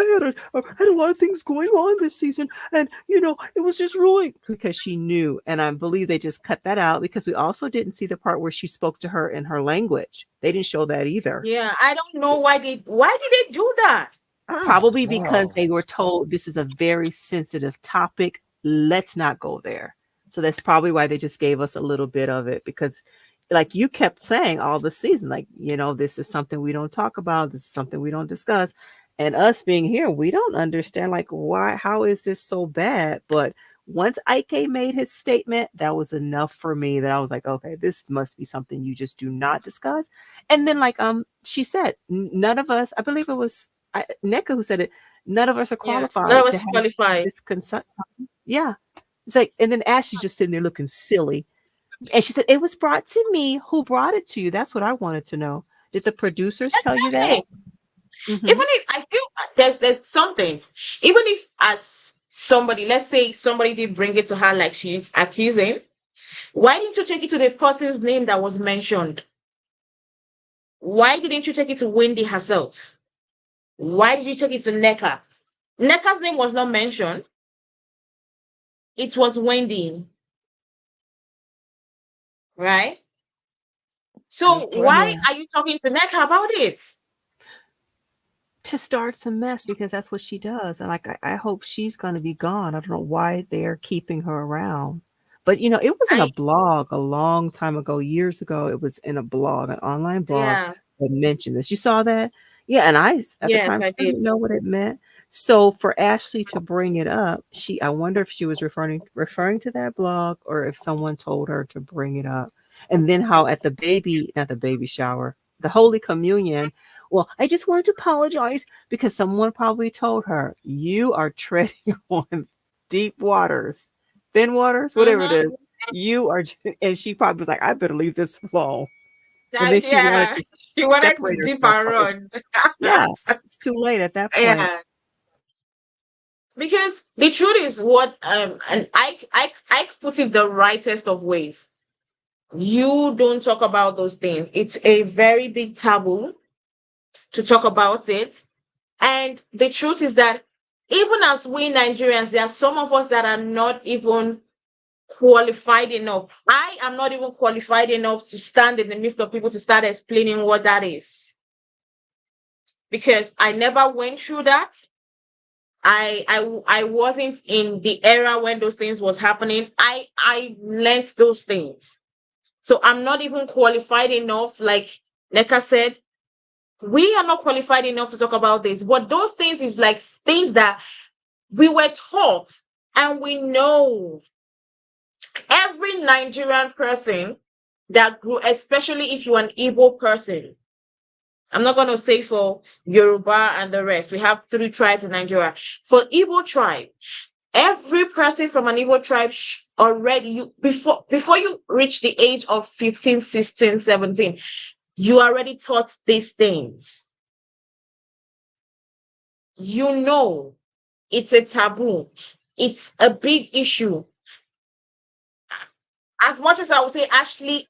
had a lot of things going on this season, and it was just really because she knew. And I believe they just cut that out because we also didn't see the part where she spoke to her in her language. They didn't show that either. Yeah, I don't know why did they do that? I Probably don't because they know. were told this is a very sensitive topic. Let's not go there. So that's probably why they just gave us a little bit of it because like you kept saying all the season, like, this is something we don't talk about. This is something we don't discuss. And us being here, we don't understand like why, how is this so bad? But once Ike made his statement, that was enough for me that I was like, okay, this must be something you just do not discuss. And then like she said, none of us, I believe it was NECA who said it, none of us are Yeah, none of qualified to us have qualified. this consent. Yeah. It's like, and then Ashley just sitting there looking silly. And she said, it was brought to me. Who brought it to you? That's what I wanted to know. Did the producers tell you that? Exactly. Mm-hmm. Even if I feel there's something, even if as somebody, let's say somebody did bring it to her like she's accusing, why didn't you take it to the person's name that was mentioned? Why didn't you take it to Wendy herself? Why did you take it to Neka? Neka's name was not mentioned. It was Wendy, right? So why Correct. Yeah. are you talking to Neka about it? To start some mess because that's what she does. And like, I hope she's going to be gone. I don't know why they're keeping her around. But it was in a I blog a long time ago, years ago. It was in a blog, an online blog Yeah, that mentioned this. You saw that? Yeah. And at the yes, time, I still did. didn't know what it meant. So for Ashley to bring it up, I wonder if she was referring to that blog or if someone told her to bring it up. And then how at not the baby shower, the Holy Communion, well, I just wanted to apologize because someone probably told her, you are treading on deep waters, thin waters, whatever it Mm-hmm. is. You are, and she probably was like, I better leave this alone. And then she wanted Yeah, to she wanted to separate dip herself and first. run. Yeah, it's too late at that point. Yeah, because the truth is what and I put it the rightest of ways. You don't talk about those things. It's a very big taboo to talk about it. And the truth is that even as we Nigerians, there are some of us that are not even qualified enough. I am not even qualified enough to stand in the midst of people to start explaining what that is because I never went through that. I wasn't in the era when those things was happening. I learned those things. So I'm not even qualified enough. Like Neka said, we are not qualified enough to talk about this. But those things is like things that we were taught and we know every Nigerian person that grew, especially if you're an Igbo person. I'm not going to say for Yoruba and the rest. We have 3 tribes in Nigeria. For Igbo tribe, every person from an Igbo tribe already you before you reach the age of 15, 16, 17, you already taught these things. You know it's a taboo. It's a big issue. As much as I would say Ashley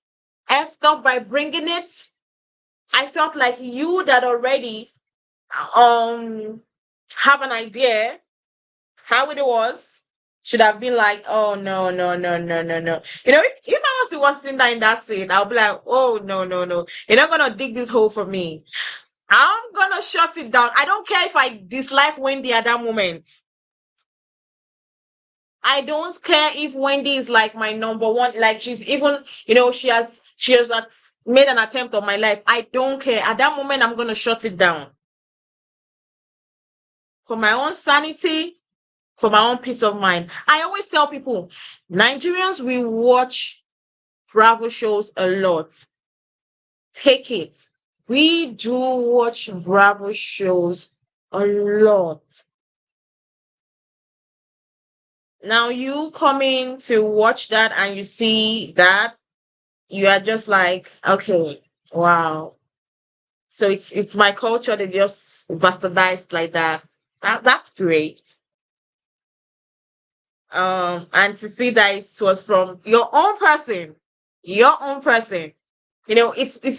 effed up by bringing it, I felt like you that already um have an idea how it was should have been like, oh no, no, no, no, no, no. If I was the one sitting there in that scene, I'll be like, oh no, no, no. You're not gonna dig this hole for me. I'm gonna shut it down. I don't care if I dislike Wendy at that moment. I don't care if Wendy is like my number one, like she's even, she has like made an attempt on my life. I don't care. At that moment, I'm gonna shut it down. For my own sanity, for my own peace of mind. I always tell people, Nigerians, we watch Bravo shows a lot. Take it. We do watch Bravo shows a lot. Now you coming to watch that and you see that, you are just like, okay, wow. So it's my culture. They just bastardized like that. That's great. And to see that it was from your own person. It's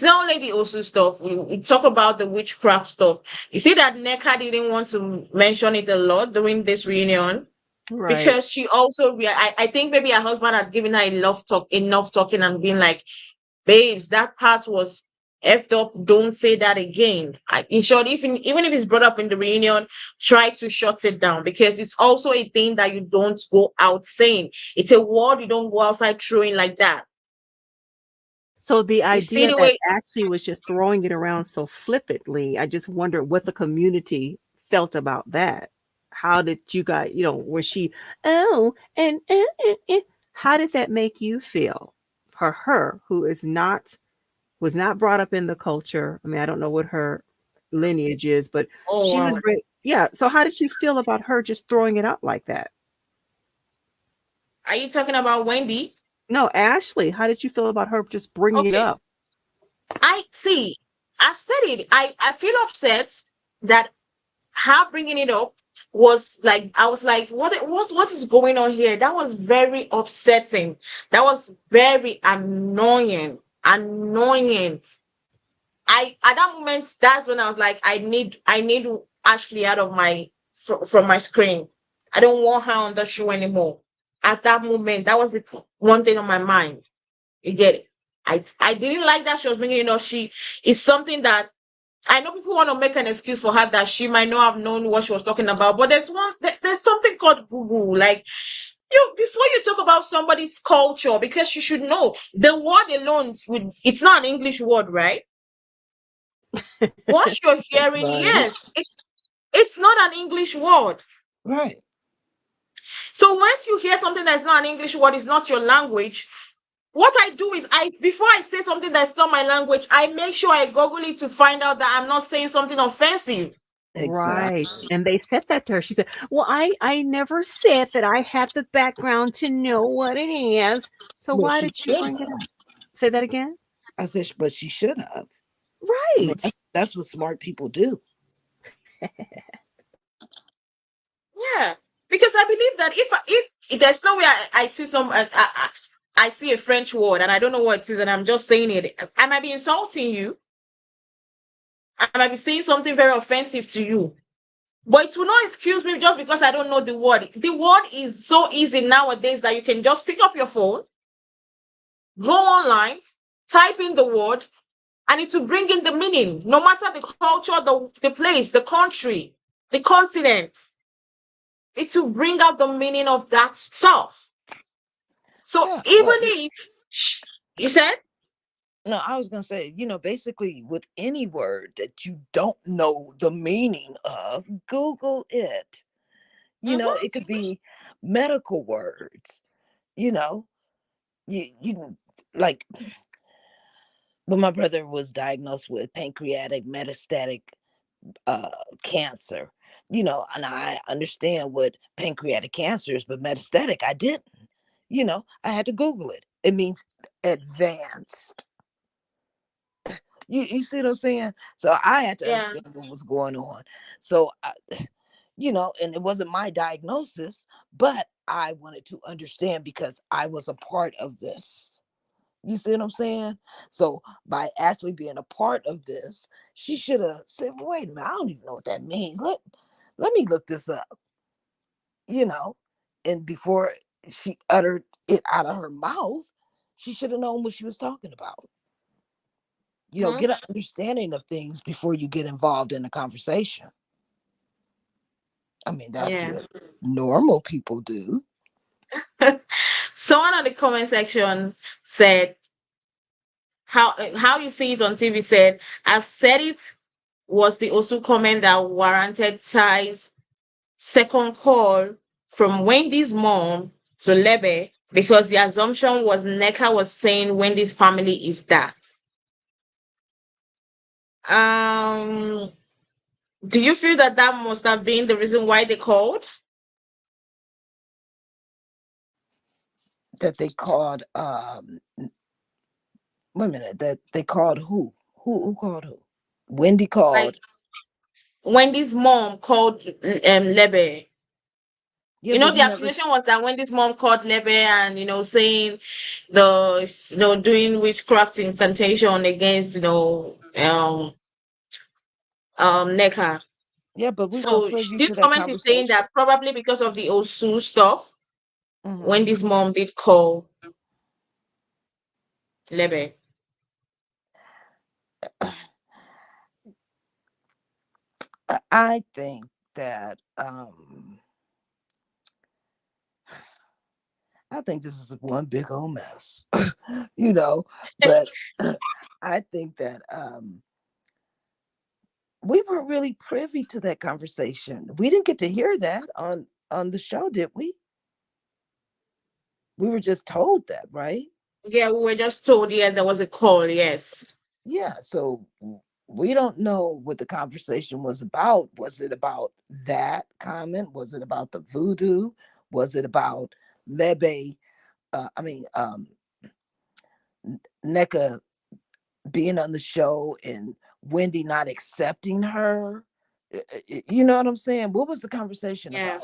not only the Osu stuff. We talk about the witchcraft stuff. You see that Neka didn't want to mention it a lot during this reunion Right. because she also I think maybe her husband had given her enough talking and being like, babes, that part was effed up. Don't say that again. In short, even if it's brought up in the reunion, try to shut it down because it's also a thing that you don't go out saying. It's a word you don't go outside throwing like that. So the You see idea the that way. Ashley was just throwing it around so flippantly, I just wonder what the community felt about that. How did you guys, was she, oh, how did that make you feel? For her, who was not brought up in the culture. I mean, I don't know what her lineage is, but Oh she was, wow. yeah. So how did you feel about her just throwing it out like that? Are you talking about Wendy? No, Ashley, how did you feel about her just bringing it Okay. up? I see. I've said it. I feel upset that her bringing it up was like, I was like, what is going on here? That was very upsetting. That was very annoying. I At that moment, that's when I was like, I need Ashley out of from my screen. I don't want her on the show anymore. At that moment, that was the one thing on my mind. You get it? I didn't like that she was bringing it up. She is something that I know people want to make an excuse for her that she might not have known what she was talking about, but there's something called Google. Like, before you talk about somebody's culture, because you should know the word alone it's not an English word, right? Once you're hearing, Right. yes, it's not an English word. Right. So once you hear something that's not an English word, is not your language, what I do is before I say something that's not my language, I make sure I Google it to find out that I'm not saying something offensive. Right. Exactly. And they said that to her. She said, well, I never said that I had the background to know what it is. So But why she did you should bring it have. up? Say that again? I said, but she should have. I mean, Right. that's what smart people do. Yeah, because I believe that if there's no way I see I see a French word and I don't know what it is and I'm just saying it, I might be insulting you. I might be saying something very offensive to you. But it will not excuse me just because I don't know the word. The word is so easy nowadays that you can just pick up your phone, go online, type in the word, and it will bring in the meaning, no matter the culture, the place, the country, the continent. It will bring out the meaning of that stuff. So Yeah. even Well, if you said, no, I was gonna say, basically with any word that you don't know the meaning of, Google it. mhm, It could be medical words. You know, you like when my brother was diagnosed with pancreatic metastatic uh cancer, and I understand what pancreatic cancer is, but metastatic I didn't. I had to Google it. It means advanced. You see what I'm saying? So I had to yeah, understand what was going on. So and it wasn't my diagnosis, but I wanted to understand because I was a part of this. You see what I'm saying? So by actually being a part of this, she should have said, well, wait a minute, I don't even know what that means. Let me look this up, you know. And before she uttered it out of her mouth, she should have known what she was talking about. mhm, Get an understanding of things before you get involved in a conversation. I mean, that's yeah. what normal people do. Someone on the comment section said, how you see it on TV said, I've said it was the Osu comment that warranted Ty's second call from Wendy's mom to Lebe because the assumption was Neka was saying Wendy's family is that. Um, do you feel that that must have been the reason why they called? That they called wait a minute, that they called who? Who called who? Wendy Like called. Wendy's mom called Lebe. Yeah, but The we never. accusation was that Wendy's mom called Lebe and saying doing witchcraft incantation against Neka. Yeah, but we weren't So privy to this that comment is saying conversation. that probably because of the Osu stuff, Hmm. Wendy's mom did call Lebe. I think that I think this is one big old mess, you know. But I think that we weren't really privy to that conversation. We didn't get to hear that on the show, did we? We were just told that, right? Yeah, we were just told, yeah, there was a call, yes. Yeah. So we don't know what the conversation was about. Was it about that comment? Was it about the voodoo? Was it about Lebe? I mean, NECA being on the show and Wendy not accepting her. You know what I'm saying? What was the conversation Yeah,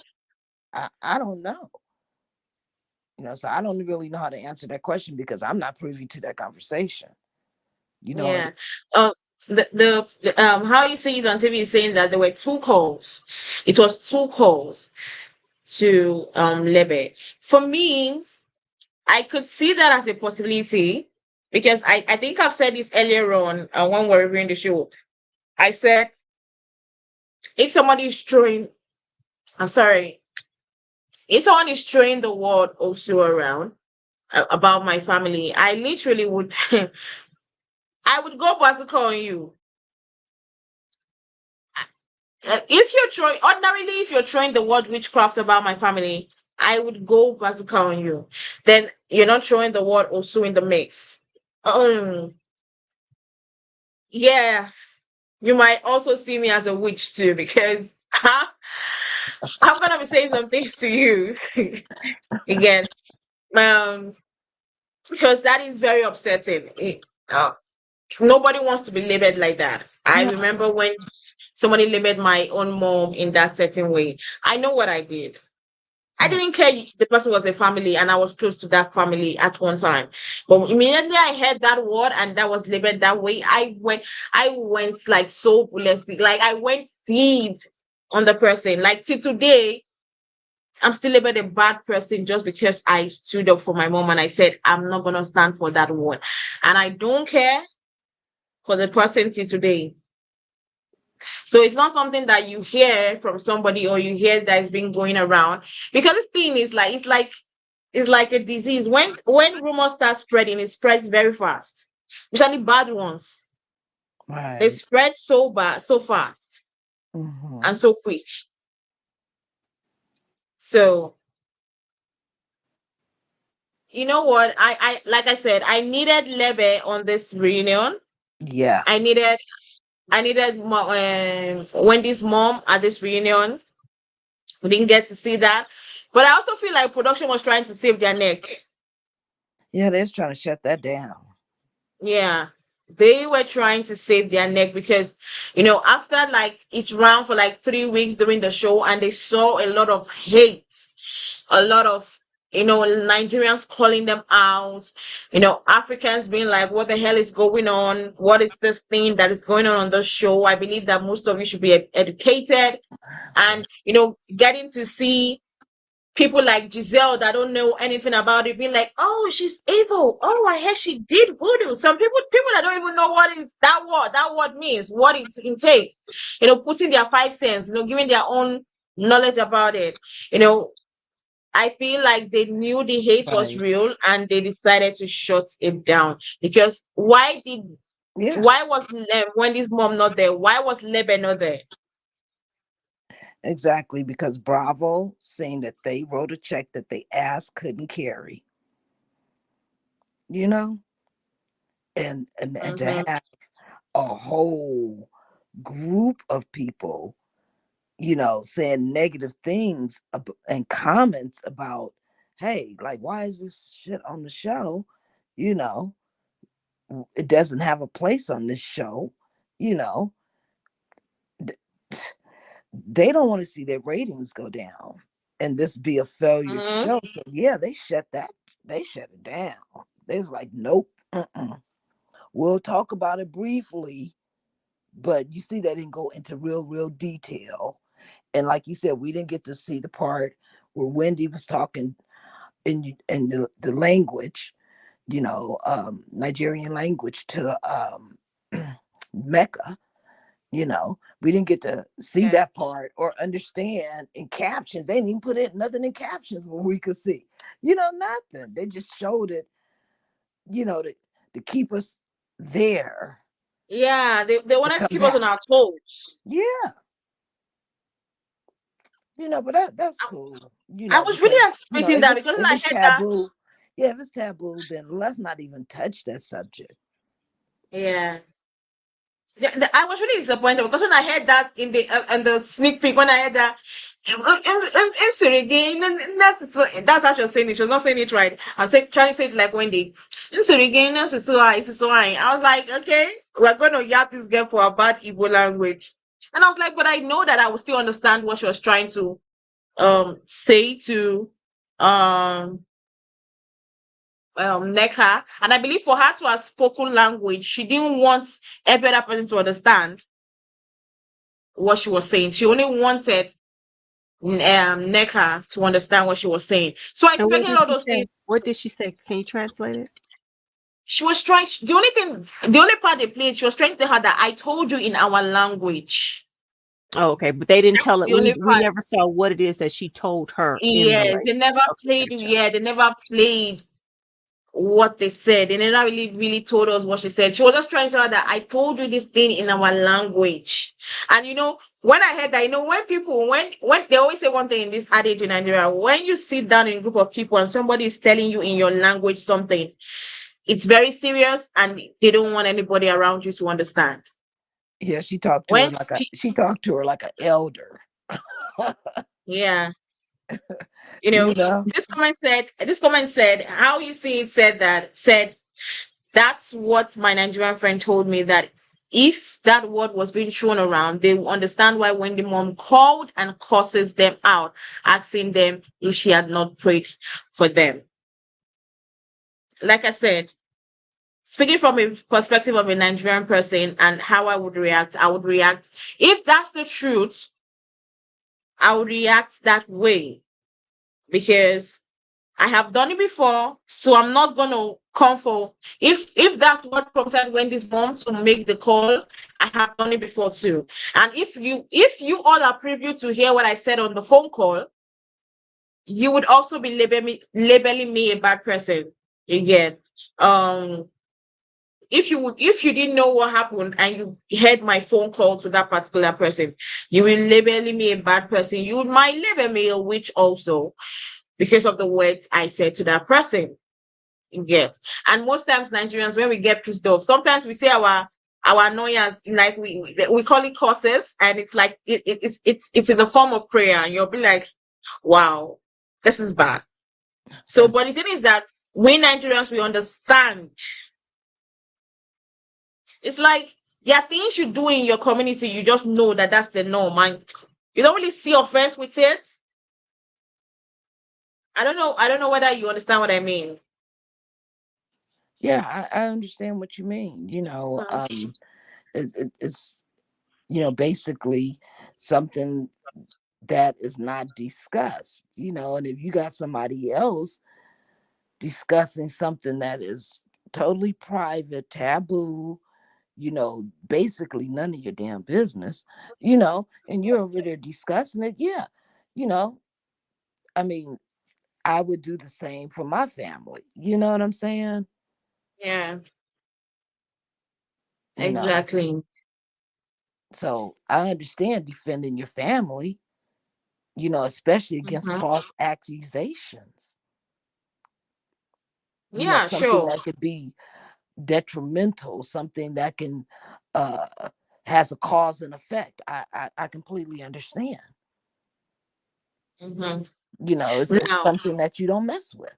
about? I don't know. So I don't really know how to answer that question because I'm not privy to that conversation. You know, yeah. Uh, the how you see it on TV is saying that there were two calls. It was two calls to Lebe. For me, I could see that as a possibility because I think I've said this earlier on when we were reviewing the show. I said if somebody is throwing, I'm sorry, if someone is throwing the word also around about my family, I literally would, I would go bazooka on you. If you're throwing, ordinarily, if you're throwing the word witchcraft about my family, I would go bazooka on you. Then you're not throwing the word also in the mix. Um, yeah, you might also see me as a witch too because I'm gonna be saying some things to you again. Um, because that is very upsetting. Nobody wants to be labeled like that. I no, remember when somebody labeled my own mom in that certain way. I know what I did. I mm, didn't care if the person was a family and I was close to that family at one time. But immediately I heard that word and that was labeled that way, I went like so ballistic. Like I went deep on the person. Like till today, I'm still labeled a bad person just because I stood up for my mom and I said I'm not gonna stand for that word. And I don't care for the person till today. So it's not something that you hear from somebody or you hear that is being going around because this thing is like it's like a disease. When rumors start spreading, it spreads very fast, especially bad ones. They right. spread so bad, so fast, Hmm. and so quick. So you know what? I like I said, I needed Lebe on this reunion. I Yes. needed I needed Wendy's mom at this reunion. We didn't get to see that. But I also feel like production was trying to save their neck. Yeah, they're trying to shut that down. Yeah. They were trying to save their neck because, after like it ran for like 3 weeks during the show and they saw a lot of hate, a lot of, Nigerians calling them out, Africans being like, what the hell is going on? What is this thing that is going on the show? I believe that most of you should be educated and, getting to see people like Giselle that don't know anything about it being like, oh, she's evil. Oh, I heard she did voodoo. Some people that don't even know what is that word means, what it entails, putting their 5 cents, giving their own knowledge about it. You know, I feel like they knew the hate was Right. real and they decided to shut it down. Because Yeah. why was Wendy's mom not there? Why was Lebe not there? Exactly, because Bravo saying that they wrote a check that they asked couldn't carry, you know, and to Mm-hmm. have a whole group of people, saying negative things and comments about, hey, like, why is this shit on the show? You know, it doesn't have a place on this show. You know, they don't want to see their ratings go down and this be a failure Mm-hmm. show. So yeah, they shut it down. They was like, nope, we'll talk about it briefly, but you see, they didn't go into real detail. And like you said, we didn't get to see the part where Wendy was talking in the language, Nigerian language to Mecca. We didn't get to see that Yes. part or understand in captions. They didn't even put it nothing in captions where we could see, nothing. They just showed it, to keep us there Yeah, they to wanted to come keep us on back. our toes. Yeah, but that's I, cool, I was because really anticipating if that it's because when if I it's heard that, taboo, yeah, if it's taboo, then let's not even touch that subject. yeah. I was really disappointed because when I heard that in the sneak peek, when I heard that in Siri again, and that's how she was saying it. She was not saying it right. I'm saying trying to say it like Wendy. In Siri again, that's so high, it's so high. I was like, okay, we're gonna yap this girl for a bad Igbo language, and I was like, but I know that I will still understand what she was trying to say to um Neka, and I believe for her to have spoken language, she didn't want every other person to understand what she was saying. She only wanted Neka to understand what she was saying. So I And what expected did all she those things. say? What did she say? Can you translate it? She was trying. The only part they played, she was trying to tell her that I told you in our language. Oh, okay, but they didn't tell it. The only We part. never saw what it is that she told her in the Yes, language. they never Okay, played. gotcha. Yeah, they never played what they said. They never really told us what she said. She was just trying to tell her that I told you this thing in our language. And when I heard that, when people when they always say one thing in this adage in Nigeria, when you sit down in a group of people and somebody is telling you in your language something, it's very serious and they don't want anybody around you to understand. Yeah, When she talked to her like an elder. yeah, you know this comment said how you see it said that's what my Nigerian friend told me, that if that word was being thrown around, they will understand why when the mom called and curses them out, asking them if she had not prayed for them. Like I said, speaking from a perspective of a Nigerian person and how I would react. If that's the truth, I would react that way because I have done it before, so I'm not gonna come for if that's what prompted Wendy's mom to make the call. I have done it before too. And if you all are privy to hear what I said on the phone call, you would also be labeling me a bad person again. Um if you didn't know what happened and you heard my phone call to that particular person, you will label me a bad person. You might label me a witch also because of the words I said to that person. You get. And most times Nigerians, when we get pissed off, sometimes we say our annoyance, like we call it curses, and it's like it's in the form of prayer, and you'll be like, wow, this is bad. So, and but the thing is that we Nigerians, we understand. It's like there are things you do in your community, you just know that that's the norm, and you don't really see offense with it. I don't know whether you understand what I mean. yeah, I understand what you mean. It's basically something that is not discussed. And if you got somebody else discussing something that is totally private, taboo, basically none of your damn business, and you're over there discussing it. Yeah, you know, I mean, I would do the same for my family. You know what I'm saying? Yeah, You know, exactly. so I understand defending your family, especially against Mhm. false accusations. Yeah, Something sure. that could be detrimental, something that can uh has a cause and effect. I completely understand. Mhm. It's Now, something that you don't mess with.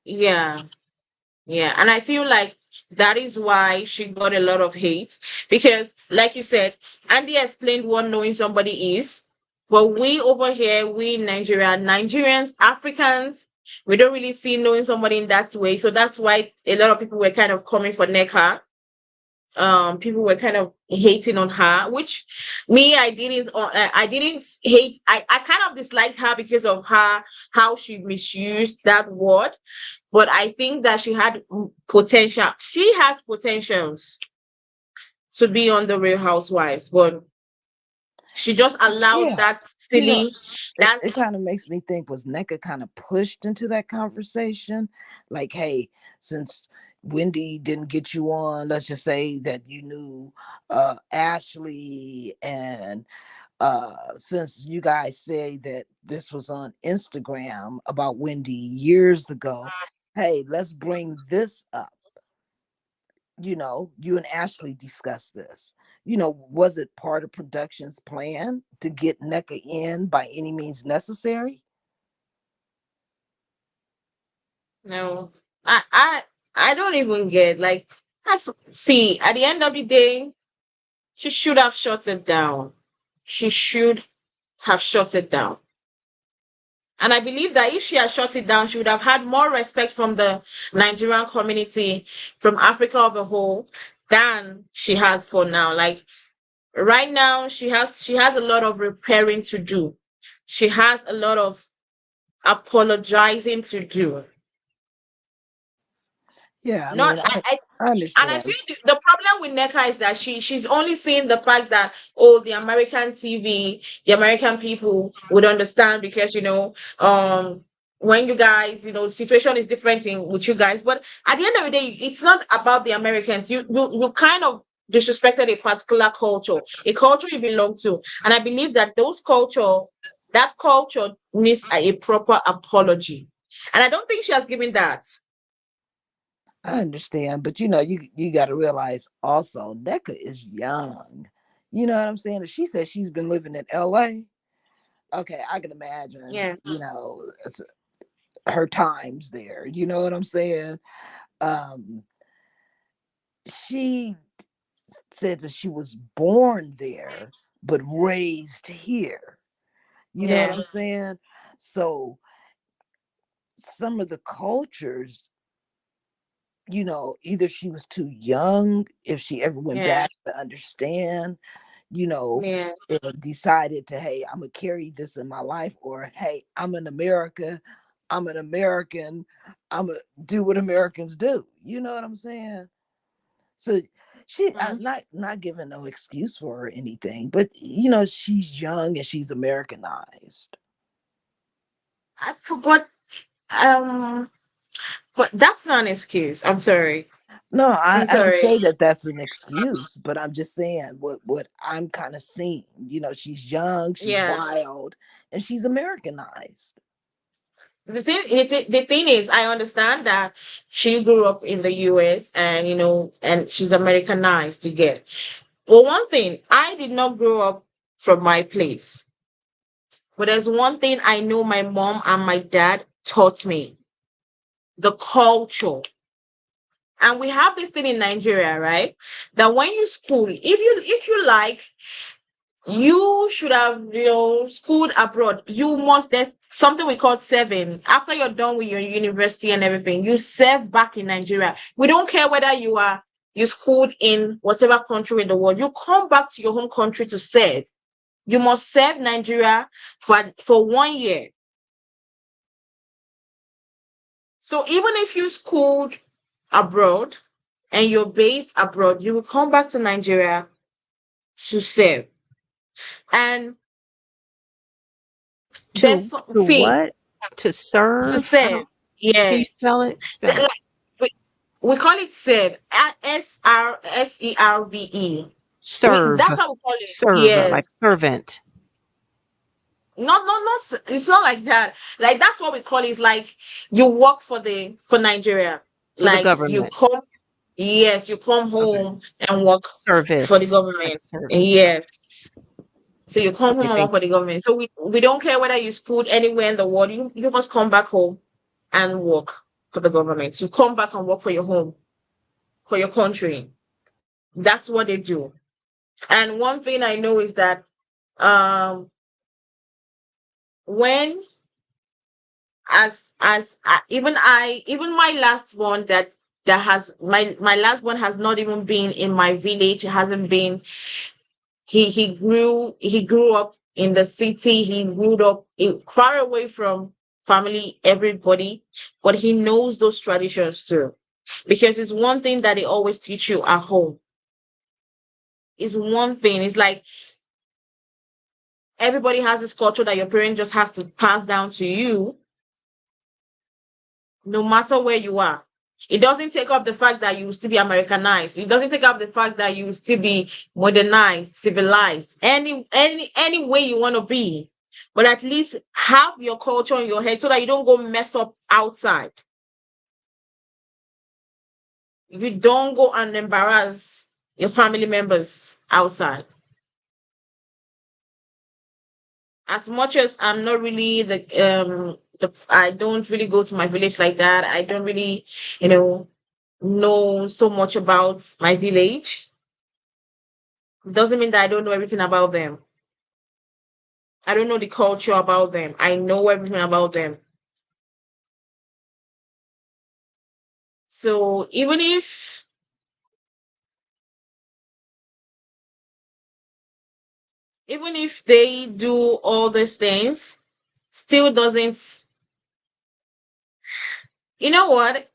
yeah. Yeah, and I feel like that is why she got a lot of hate because, like you said, Andy explained what knowing somebody is, but we over here, we in Nigeria, Nigerians, Africans, we don't really see knowing somebody in that way. So that's why a lot of people were kind of coming for Neka. People were kind of hating on her, which me, I didn't hate. I kind of disliked her because of her how she misused that word, but I think that she had potential. She has potentials to be on the Real Housewives, but she just allowed Yeah. that You know, silly it, that. it kind of makes me think, was NECA kind of pushed into that conversation? Like, hey, since Wendy didn't get you on, let's just say that you knew Ashley, and since you guys say that this was on Instagram about Wendy years ago, hey, let's bring this up. You and Ashley discussed this. Was it part of production's plan to get NECA in by any means necessary? No, I don't even get like. See, at the end of the day, she should have shut it down. She should have shut it down. And I believe that if she had shut it down, she would have had more respect from the Nigerian community, from Africa of a whole, than she has for now. Like right now, she has a lot of repairing to do. She has a lot of apologizing to do. Yeah, I Not mean, I I And I understand. feel the problem with NECA is that she's only seeing the fact that, oh, the American TV, the American people would understand because when you guys, situation is different in with you guys. But at the end of the day, it's not about the Americans. You kind of disrespected a particular culture, a culture you belong to. And I believe that that culture needs a proper apology. And I don't think she has given that. I understand, but you got to realize also, NECA is young. You know what I'm saying? If she says she's been living in LA, okay, I can imagine, Yeah. her times there. You know what I'm saying? Um, she said that she was born there but raised here. You know what Yeah. I'm saying? So some of the cultures, either she was too young, if she ever went Yeah. back to understand, you know, Yeah. and decided to, hey, I'm gonna carry this in my life, or hey, I'm in America, I'm an American, I'm gonna do what Americans do. You know what I'm saying? So she, Mhm. not giving no excuse for her or anything, but she's young and she's Americanized. I forgot. Um, but that's not an excuse. I'm sorry. No, I'm I didn't sorry. say that that's an excuse, but I'm just saying what I'm kind of seeing. She's young, she's Yeah. wild, and she's Americanized. The thing is, I understand that she grew up in the U.S. and and she's Americanized to get. Well, one thing, I did not grow up from my place, but there's one thing I know my mom and my dad taught me: the culture. And we have this thing in Nigeria, right? That when you school, if you like, you should have, schooled abroad. There's something we call serving. After you're done with your university and everything, you serve back in Nigeria. We don't care whether you schooled in whatever country in the world. You come back to your home country to serve. You must serve Nigeria for 1 year. So even if you schooled abroad and you're based abroad, you will come back to Nigeria to serve. And To see, what? To to serve? I serve. don't. Can you Yeah. spell it? Spell Like it. we, we call it serve. SRSERVE. Serve. That's how we call it. Serve, like Yes. servant. It's not like that. Like that's what we call it. It's like you work for Nigeria. For the Like you government. come, yes, you come Okay. home and work for the Service. Like government. service. Yes. So you come Okay, home and work thank for the government. So we don't care whether you schooled anywhere in the world. You must come back home and work for the government. You come back and work for your home, for your country. That's what they do. And one thing I know is that when even my last one that has my last one has not even been in my village. It hasn't been. He grew up in the city. He grew up far away from family, everybody, but he knows those traditions too, because it's one thing that they always teach you at home. It's one thing. It's like everybody has this culture that your parent just has to pass down to you, no matter where you are. It doesn't take up the fact that you will still be Americanized. It doesn't take up the fact that you will still be modernized, civilized, any way you want to be. But at least have your culture in your head so that you don't go mess up outside. You don't go and embarrass your family members outside. As much as I'm not really I don't really go to my village like that. I don't really, you know so much about my village. Doesn't mean that I don't know everything about them. I don't know the culture about them. I know everything about them. So even if they do all these things, still doesn't. You know what?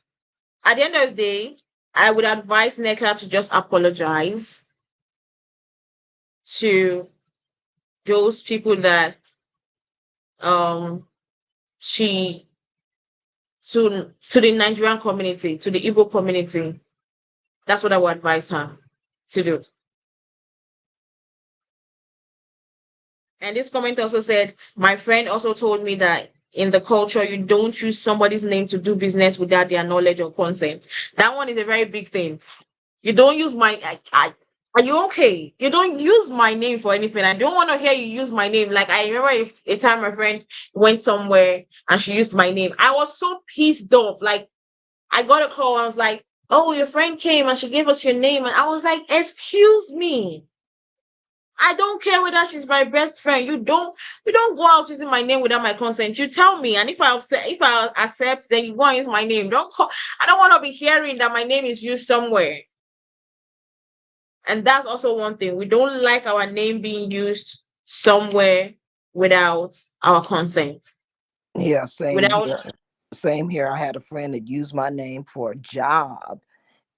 At the end of the day, I would advise Neka to just apologize to those people that um she to the Nigerian community, to the Igbo community. That's what I would advise her to do. And this comment also said, my friend also told me that in the culture, you don't use somebody's name to do business without their knowledge or consent. That one is a very big thing. You don't use are you okay? You don't use my name for anything. I don't want to hear you use my name. Like I remember if a time my friend went somewhere and she used my name. I was so pissed off. Like I got a call. I was like, oh, your friend came and she gave us your name. And I was like, excuse me. I don't care whether she's my best friend. You don't go out using my name without my consent. You tell me, and if I accept, then you go and use my name. Don't call. I don't want to be hearing that my name is used somewhere. And that's also one thing. We don't like our name being used somewhere without our consent. Yeah, same Without here. Same here. I had a friend that used my name for a job,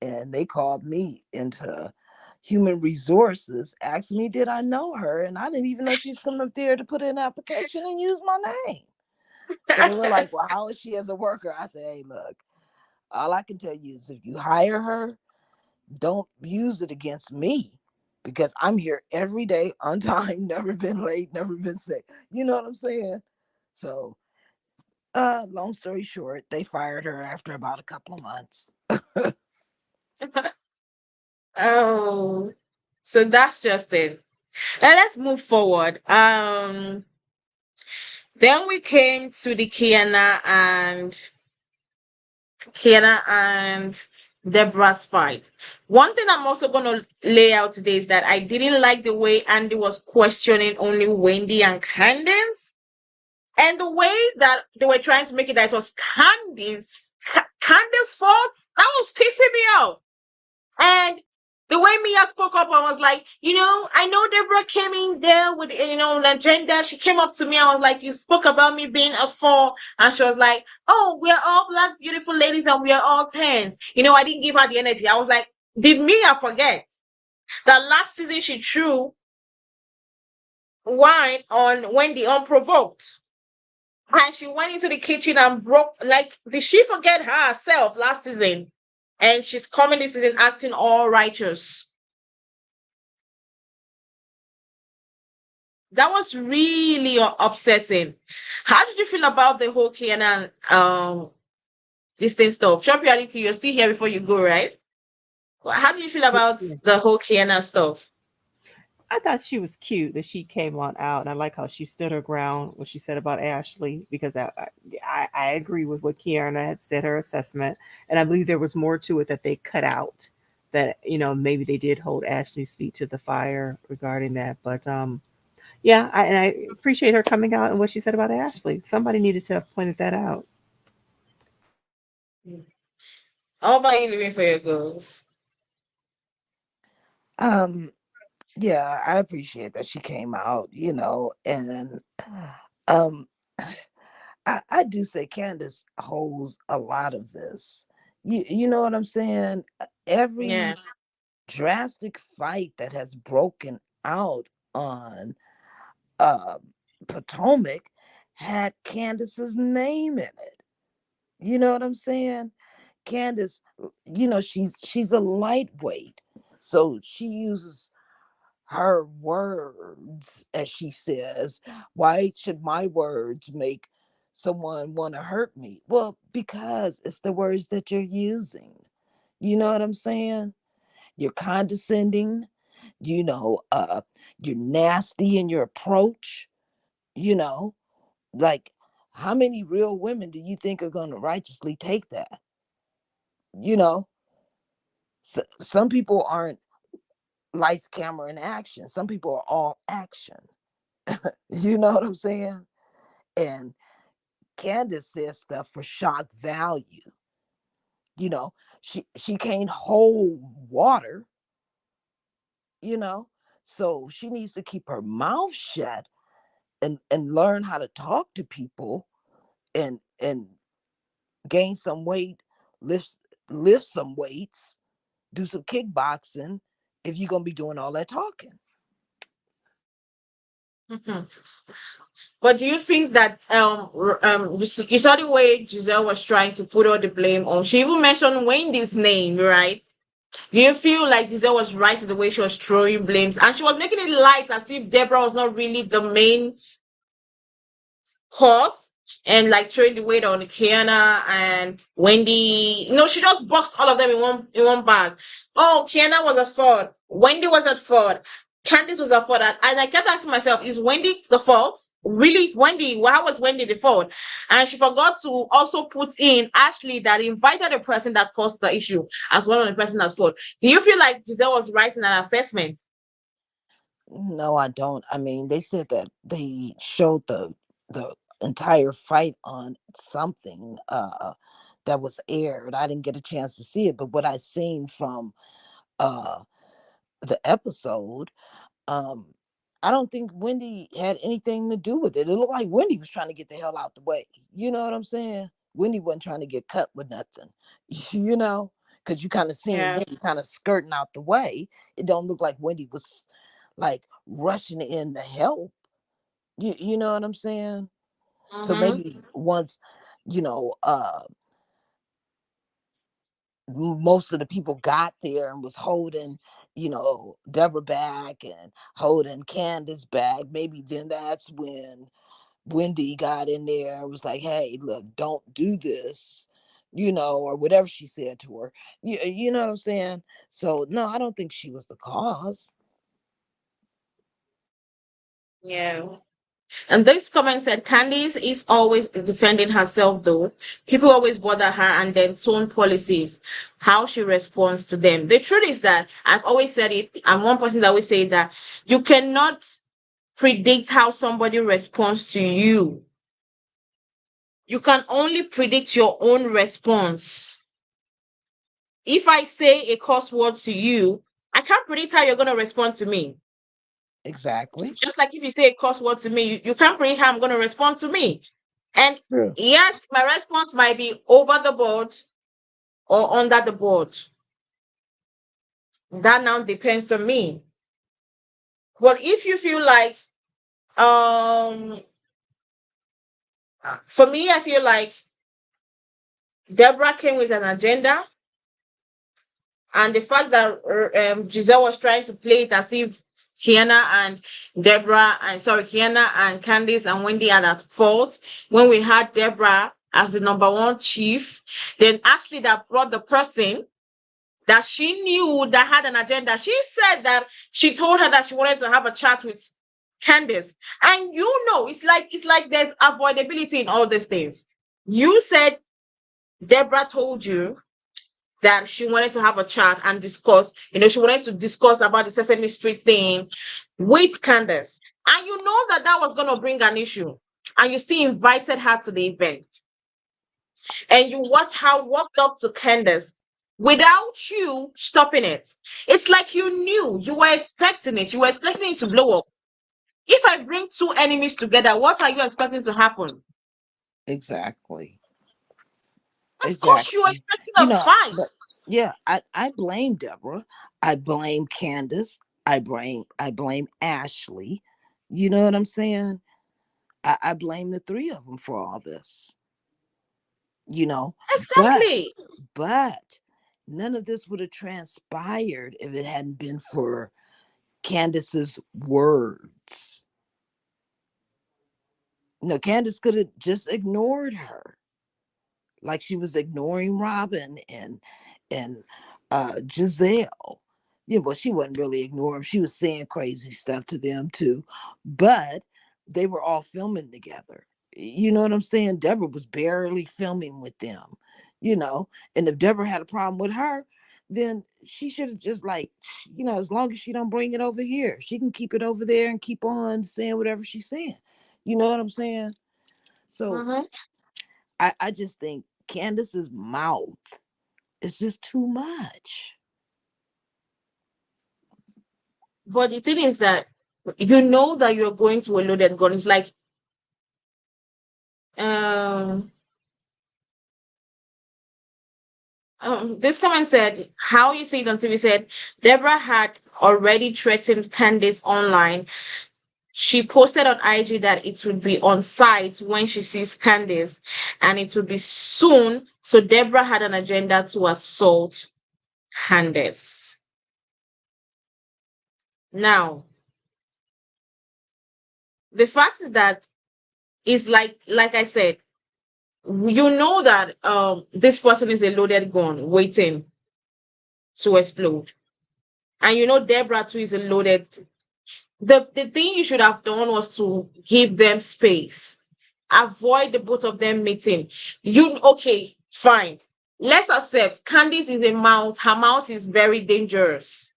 and they called me into human resources, asked me did I know her, and I didn't even know she's coming up there to put in an application and use my name. So they were like, well, how is she as a worker? I said, hey, look, all I can tell you is if you hire her, don't use it against me, because I'm here every day on time, never been late, never been sick. You know what I'm saying? So long story short, they fired her after about a couple of months. oh, so that's just it. Now let's move forward. Then we came to the Keiarna and Deborah's fight. One thing I'm also going to lay out today is that I didn't like the way Andy was questioning only Wendy and Candace, and the way that they were trying to make it that it was Candace's fault. That was pissing me off. And the way Mia spoke up, I was like, I know Deborah came in there with, an agenda. She came up to me. I was like, you spoke about me being a four. And she was like, oh, we're all black, beautiful ladies and we are all tens. I didn't give her the energy. I was like, did Mia forget that last season she threw wine on Wendy unprovoked? And she went into the kitchen and broke, like, did she forget herself last season? And she's coming this season acting all righteous. That was really upsetting. How did you feel about the whole Keiarna this thing stuff? Shop reality, you're still here before you go, right? How do you feel about Yeah. the whole Keiarna stuff? I thought she was cute that she came on out, and I like how she stood her ground, what she said about Ashley, because I agree with what Keiarna had said, her assessment, and I believe there was more to it that they cut out, that maybe they did hold Ashley's feet to the fire regarding that, but yeah, I appreciate her coming out and what she said about Ashley. Somebody needed to have pointed that out. How about you living for your goals? Um, yeah, I appreciate that she came out, and um I do say Candace holds a lot of this. You know what I'm saying? Every Yeah. drastic fight that has broken out on uh Potomac had Candace's name in it. You know what I'm saying? Candace, she's a lightweight. So she uses her words, as she says. Why should my words make someone want to hurt me? Well, because it's the words that you're using. You know what I'm saying? You're condescending, you know, uh, you're nasty in your approach, you know, like how many real women do you think are going to righteously take that? You know, some people aren't lights, camera, and action. Some people are all action. You know what I'm saying? And Candace says stuff for shock value. You know, she can't hold water, you know, so she needs to keep her mouth shut and learn how to talk to people and gain some weight, lift lift some weights, do some kickboxing if you're gonna be doing all that talking. Mhm. But do you think that you saw the way Giselle was trying to put all the blame on? She even mentioned Wendy's name, right? Do you feel like Giselle was right in the way she was throwing blames, and she was making it light as if Deborah was not really the main cause, and like throwing the weight on Keiarna and Wendy? She just boxed all of them in one bag. Oh, Keiarna was at fault. Wendy was at fault. Candice was at fault. And I kept asking myself, is Wendy the fault? Really, Wendy? How was Wendy the fault? And she forgot to also put in Ashley, that invited the person that caused the issue, as one of the person at fault. Do you feel like Giselle was right in an assessment? No, I don't. I mean, they said that they showed the entire fight on something that was aired. I didn't get a chance to see it, but what I seen from uh the episode, um I don't think Wendy had anything to do with it. It looked like Wendy was trying to get the hell out the way. You know what I'm saying? Wendy wasn't trying to get cut with nothing. You know, because you kind of seen Yeah. Wendy kind of skirting out the way. It don't look like Wendy was like rushing in to help. You know what I'm saying? So Mm-hmm. maybe once, you know, most of the people got there and was holding, Deborah back and holding Candace back, maybe then that's when Wendy got in there and was like, hey, look, don't do this, or whatever she said to her. You know what I'm saying? So no, I don't think she was the cause. Yeah. And this comment said Candice is always defending herself though. People always bother her and then tone policies, how she responds to them. The truth is that I've always said it. I'm one person that always say that you cannot predict how somebody responds to you. You can only predict your own response. If I say a curse word to you, I can't predict how you're going to respond to me. Exactly. Just like if you say a curse word to me, you can't predict how I'm going to respond to me. And True. yes, my response might be over the board or under the board. That now depends on me. But if you feel like, um, for me, I feel like Deborah came with an agenda, and the fact that Giselle was trying to play it as if Keiarna and Deborah, and sorry, Keiarna and Candice and Wendy are at fault when we had Deborah as the number one chief. Then Ashley that brought the person that she knew that had an agenda. She said that she told her that she wanted to have a chat with Candice. And it's like there's avoidability in all these things. You said Deborah told you that she wanted to have a chat and discuss, she wanted to discuss about the Sesame Street thing with Candace. And you know that that was going to bring an issue. And you still invited her to the event. And you watch her walked up to Candace without you stopping it. It's like you knew, you were expecting it. You were expecting it to blow up. If I bring two enemies together, what are you expecting to happen? Exactly. Of course, you were Exactly. expecting You a know, fight. but yeah, I blame Deborah. I blame Candace. I blame Ashley. You know what I'm saying? I blame the three of them for all this. You know, but Exactly. but none of this would have transpired if it hadn't been for Candace's words. No, Candace could have just ignored her, like she was ignoring Robin and Giselle. Yeah, well, she wasn't really ignoring them. She was saying crazy stuff to them too, but they were all filming together. You know what I'm saying? Deborah was barely filming with them, you know. And if Deborah had a problem with her, then she should have just like, as long as she don't bring it over here, she can keep it over there and keep on saying whatever she's saying. You know what I'm saying? So Mhm. I just think Candace's mouth is just too much. But the thing is that you know that you're going to a loaded gun. It's like um, this comment said, how you see it on TV said, Deborah had already threatened Candice online. She posted on IG that it would be on site when she sees Candice and it would be soon. So Deborah had an agenda to assault Candice. Now, the fact is that is like I said, you know that this person is a loaded gun waiting to explode. And you know Deborah too is a loaded. The thing you should have done was to give them space. Avoid the both of them meeting. You okay, fine. Let's accept Candice is a mouth. Her mouth is very dangerous.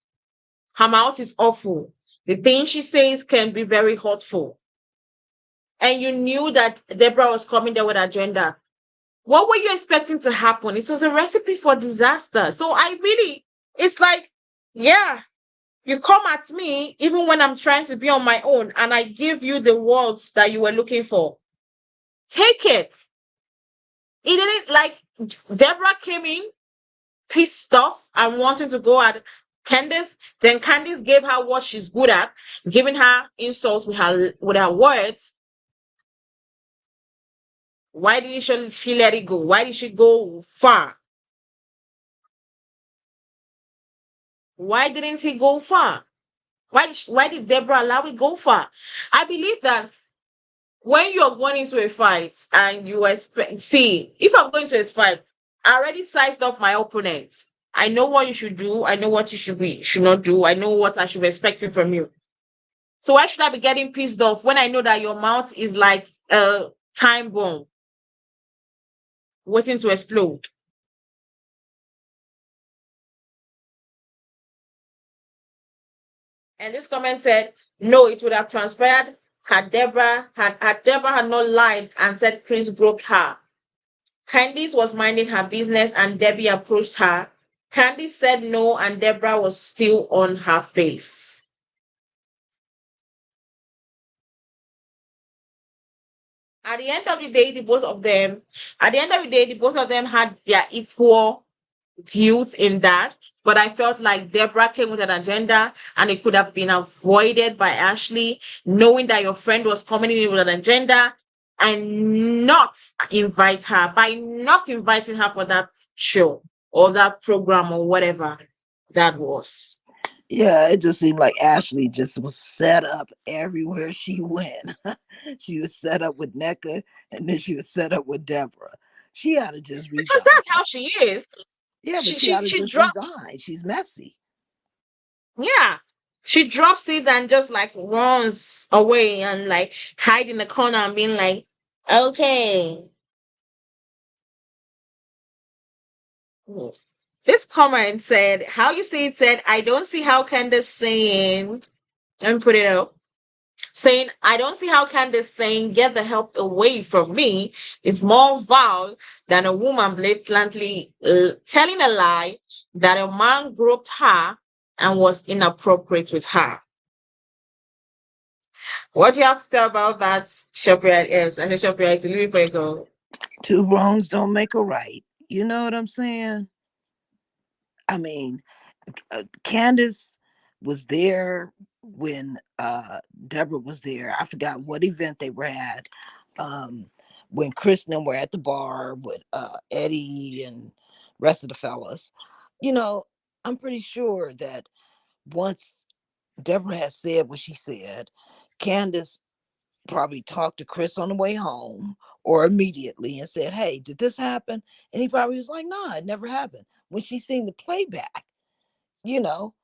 Her mouth is awful. The things she says can be very hurtful. And you knew that Deborah was coming there with agenda. What were you expecting to happen? It was a recipe for disaster. So it's like, yeah, you come at me even when I'm trying to be on my own and I give you the words that you were looking for. Take it. It didn't like Deborah came in pissed off and wanting to go at Candice. Then Candice gave her what she's good at, giving her insults with her words. Why did she let it go? Why did she go far? Why didn't he go far? Why did Deborah allow it go far? I believe that when you're going into a fight and you expect, see, if I'm going to a fight, I already sized up my opponent. I know what you should do. I know what you should not do. I know what I should be expecting from you. So why should I be getting pissed off when I know that your mouth is like a time bomb waiting to explode? And this comment said, no, it would have transpired had Deborah had not lied and said Chris groped her. Candice was minding her business and Debbie approached her. Candice said no and Deborah was still on her face. At the end of the day, the both of them had their equal guilt in that. But I felt like Deborah came with an agenda and it could have been avoided by Ashley, knowing that your friend was coming in with an agenda and not invite her, by not inviting her for that show or that program or whatever that was. Yeah, it just seemed like Ashley just was set up everywhere she went. She was set up with NECA, and then she was set up with Deborah. She ought to just because resign. that's how she is. Yeah, but She she ought she to she just dropped. resign. She's messy. Yeah. She drops it and just like runs away and like hide in the corner and being like, okay. This comment said, how you see it said, I don't see how Candace saying, let me put it up, saying, I don't see how Candace saying, get the help away from me is more vile than a woman blatantly telling a lie that a man groped her and was inappropriate with her. What do you have to say about that, Shopyard? I said Shopyard to leave it for you go. Two wrongs don't make a right. You know what I'm saying? I mean, Candace was there when Deborah was there. I forgot what event they were at. Um, when Chris and them were at the bar with Eddie and rest of the fellas. You know, I'm pretty sure that once Deborah had said what she said, Candace probably talked to Chris on the way home or immediately and said, "Hey, did this happen?" And he probably was like, "Nah, it never happened." When she seen the playback, you know,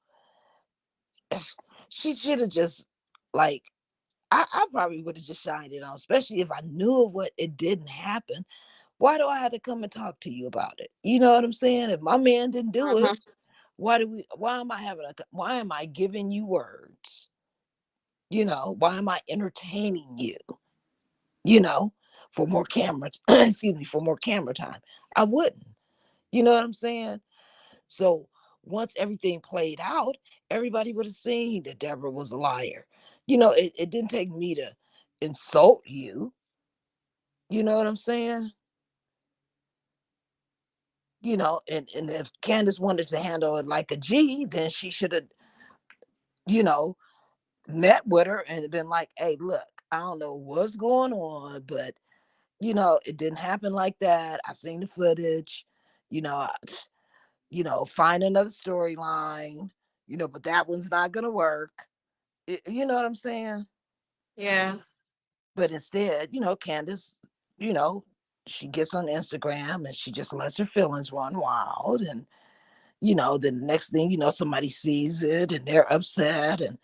she should have just like I probably would have just shined it on, especially if I knew what it didn't happen. Why do I have to come and talk to you about it? You know what I'm saying? If my man didn't do it, Mhm. why am I giving you words? You know, why am I entertaining you? You know, for more cameras, excuse me, for more camera time. I wouldn't. You know what I'm saying? So once everything played out, everybody would have seen that Deborah was a liar. You know, it didn't take me to insult you. You know what I'm saying? You know, and if Candace wanted to handle it like a G, then she should have, you know, met with her and been like, hey, look, I don't know what's going on, but you know, it didn't happen like that. I seen the footage, you know, find another storyline, but that one's not gonna work. You know what I'm saying? Yeah. But instead, Candace, you know, she gets on Instagram and she just lets her feelings run wild. And, the next thing, somebody sees it and they're upset. And,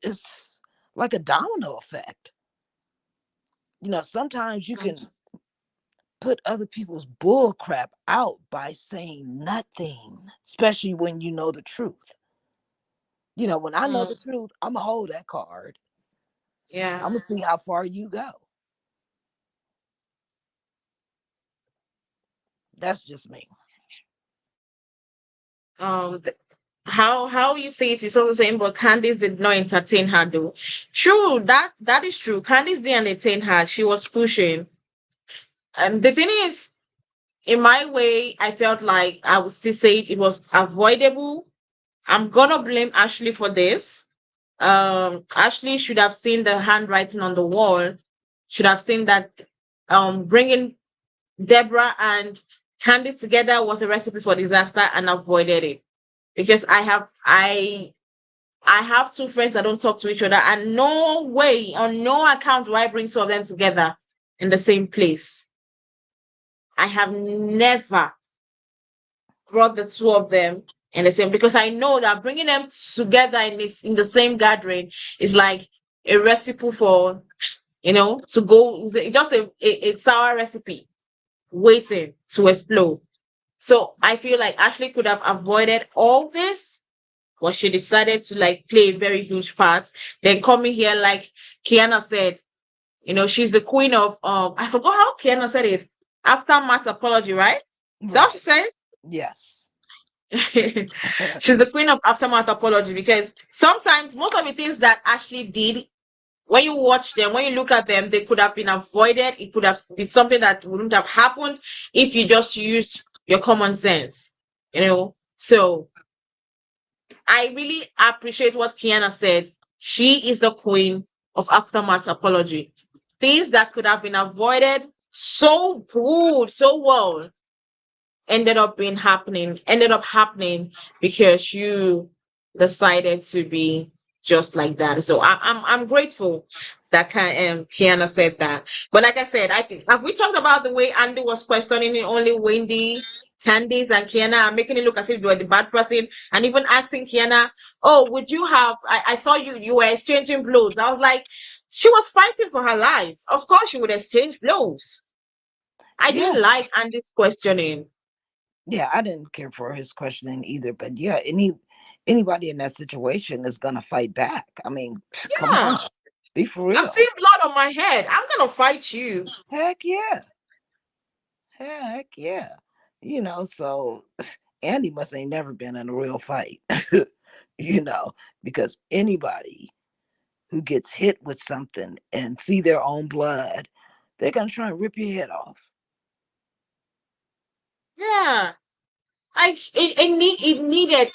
it's like a domino effect. Sometimes you can put other people's bull crap out by saying nothing, especially when you know the truth. When I know Mm, the truth, I'm going to hold that card. I'm going to yes. see how far you go. That's just me. Th- how you say it is also saying, but Candice did not entertain her though. True, that is true. Candice didn't entertain her. She was pushing. And the thing is, in my way, I felt like I would still say it was avoidable. I'm gonna blame Ashley for this. Ashley should have seen the handwriting on the wall. Should have seen that bringing Deborah and Candice together was a recipe for disaster and avoided it because I have two friends that don't talk to each other, and no way, on no account, do I bring two of them together in the same place. I have never brought the two of them in the same because I know that bringing them together in the same gathering is like a recipe for to go. It's just a sour recipe waiting to explode. So I feel like Ashley could have avoided all this, but she decided to like play a very huge part. Then coming here, like Keiarna said, she's the queen of I forgot how Keiarna said it. Aftermath apology, right? Is that what she Right. said? Yes. She's the queen of aftermath apology because sometimes most of the things that Ashley did, when you watch them, when you look at them, they could have been avoided. It could have been something that wouldn't have happened if you just used your common sense, So I really appreciate what Keiarna said. She is the queen of aftermath apology. Things that could have been avoided so good, so well, ended up happening because you decided to be just like that. So I'm grateful that Keiarna said that. But like I said, I think have we talked about the way Andy was questioning only Wendy, Candice, and Keiarna, and making it look as if they were the bad person, and even asking Keiarna, "Oh, would you have? I saw you were exchanging blows." I was like, she was fighting for her life. Of course, she would exchange blows. I Yeah, didn't like Andy's questioning. yeah, I didn't care for his questioning either. But yeah, anybody in that situation is gonna fight back. I mean, come Yeah, on, be for I'm real. seeing blood on my head. I'm gonna fight you. Heck yeah, heck yeah. So Andy must ain't never been in a real fight. you know, because anybody who gets hit with something and see their own blood, they're gonna try and rip your head off. Yeah, it needed